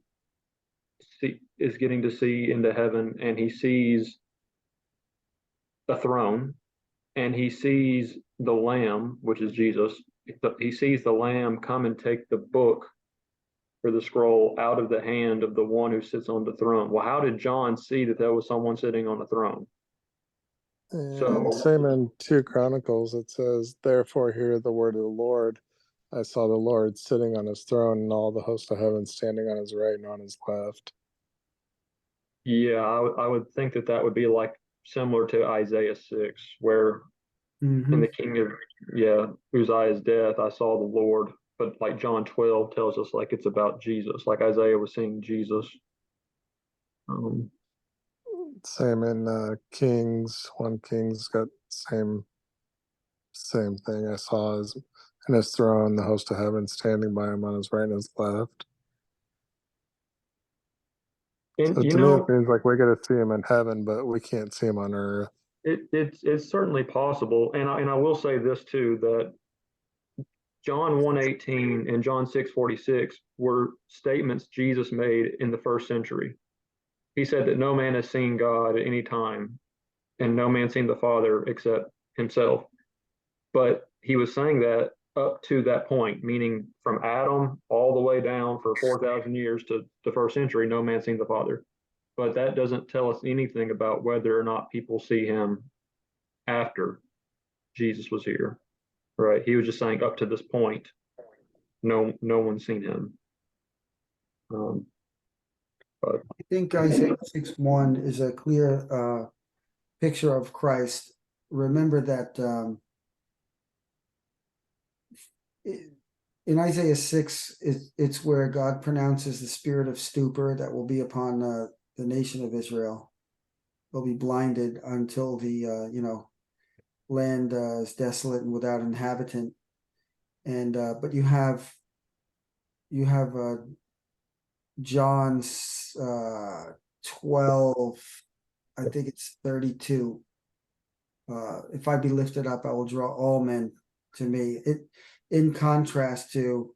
is getting to see into heaven, and he sees a throne, and he sees the Lamb, which is Jesus. He sees the Lamb come and take the book or the scroll out of the hand of the one who sits on the throne. Well, how did John see that there was someone sitting on the throne? And same in 2 Chronicles, it says, therefore hear the word of the Lord. I saw the Lord sitting on his throne and all the host of heaven standing on his right and on his left. Yeah, I would think that would be like similar to Isaiah 6, where in the king of Uzziah's death, I saw the Lord. But like John 12 tells us, like it's about Jesus, like Isaiah was seeing Jesus. Same in Kings. 1 Kings got same thing. I saw in his throne, the host of heaven standing by him on his right and his left. And so to me, it seems like we get to see him in heaven, but we can't see him on earth. It's certainly possible, and I will say this too, that John 1:18 and John 6:46 were statements Jesus made in the first century. He said that no man has seen God at any time, and no man seen the Father except himself. But he was saying that up to that point, meaning from Adam all the way down for 4,000 years to the first century, no man seen the Father. but that doesn't tell us anything about whether or not people see him after Jesus was here, right? He was just saying up to this point, no one's seen him. I think Isaiah 6:1 is a clear picture of Christ. Remember that in Isaiah 6, it's where God pronounces the spirit of stupor that will be upon the nation of Israel. They'll be blinded until the land is desolate and without inhabitant. And but you have John's 12, I think it's 32. If I be lifted up, I will draw all men to me. It, in contrast to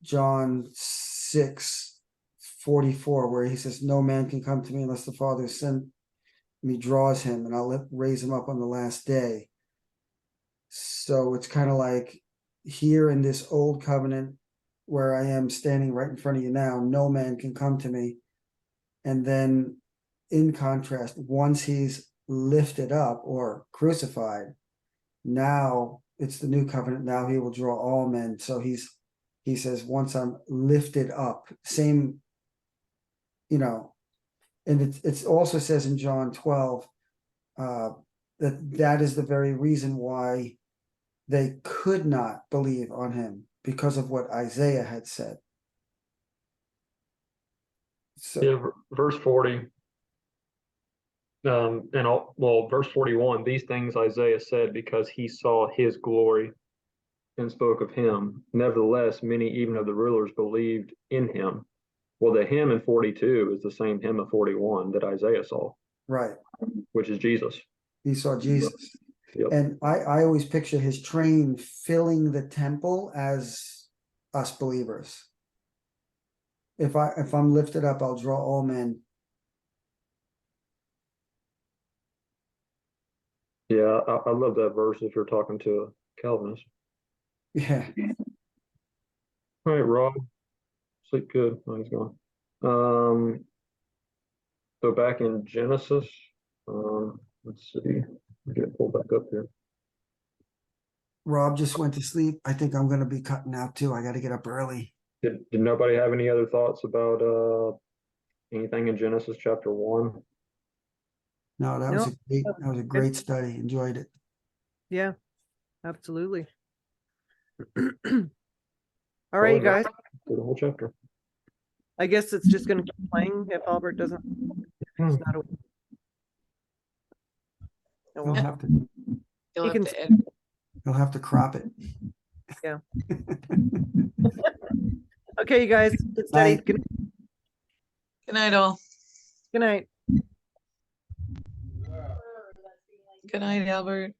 John 6:44, where he says, "No man can come to me unless the Father sent me, draws him, and I'll raise him up on the last day." So it's kind of like here in this old covenant, where I am standing right in front of you now, no man can come to me. And then in contrast, once he's lifted up or crucified, now it's the new covenant. Now he will draw all men. So he says, once I'm lifted up, same, and it's also says in John 12 that is the very reason why they could not believe on him, because of what Isaiah had said. So Yeah, verse 40. Verse 41, these things Isaiah said because he saw his glory and spoke of him. Nevertheless, many even of the rulers believed in him. Well, the hymn in 42 is the same hymn of 41 that Isaiah saw, right, which is Jesus. he saw Jesus. Yep. And I always picture his train filling the temple as us believers. If I'm lifted up, I'll draw all men. Yeah, I love that verse if you're talking to a Calvinist. Yeah. All right, Rob. Sleep good. Oh, he's gone. So back in Genesis, let's see. Get it pulled back up here. Rob just went to sleep. I think I'm going to be cutting out too. I got to get up early. Did nobody have any other thoughts about anything in Genesis chapter 1? No, that was a great study. Enjoyed it. Yeah, absolutely. All right, you guys. For the whole chapter. I guess it's just going to keep playing if Albert doesn't. He's not awake. Oh, He'll well. have to. You'll He have can- to edit. He'll have to crop it. Yeah. Okay, you guys. Get steady. Night. Good Good night, all. night. Good night, Albert.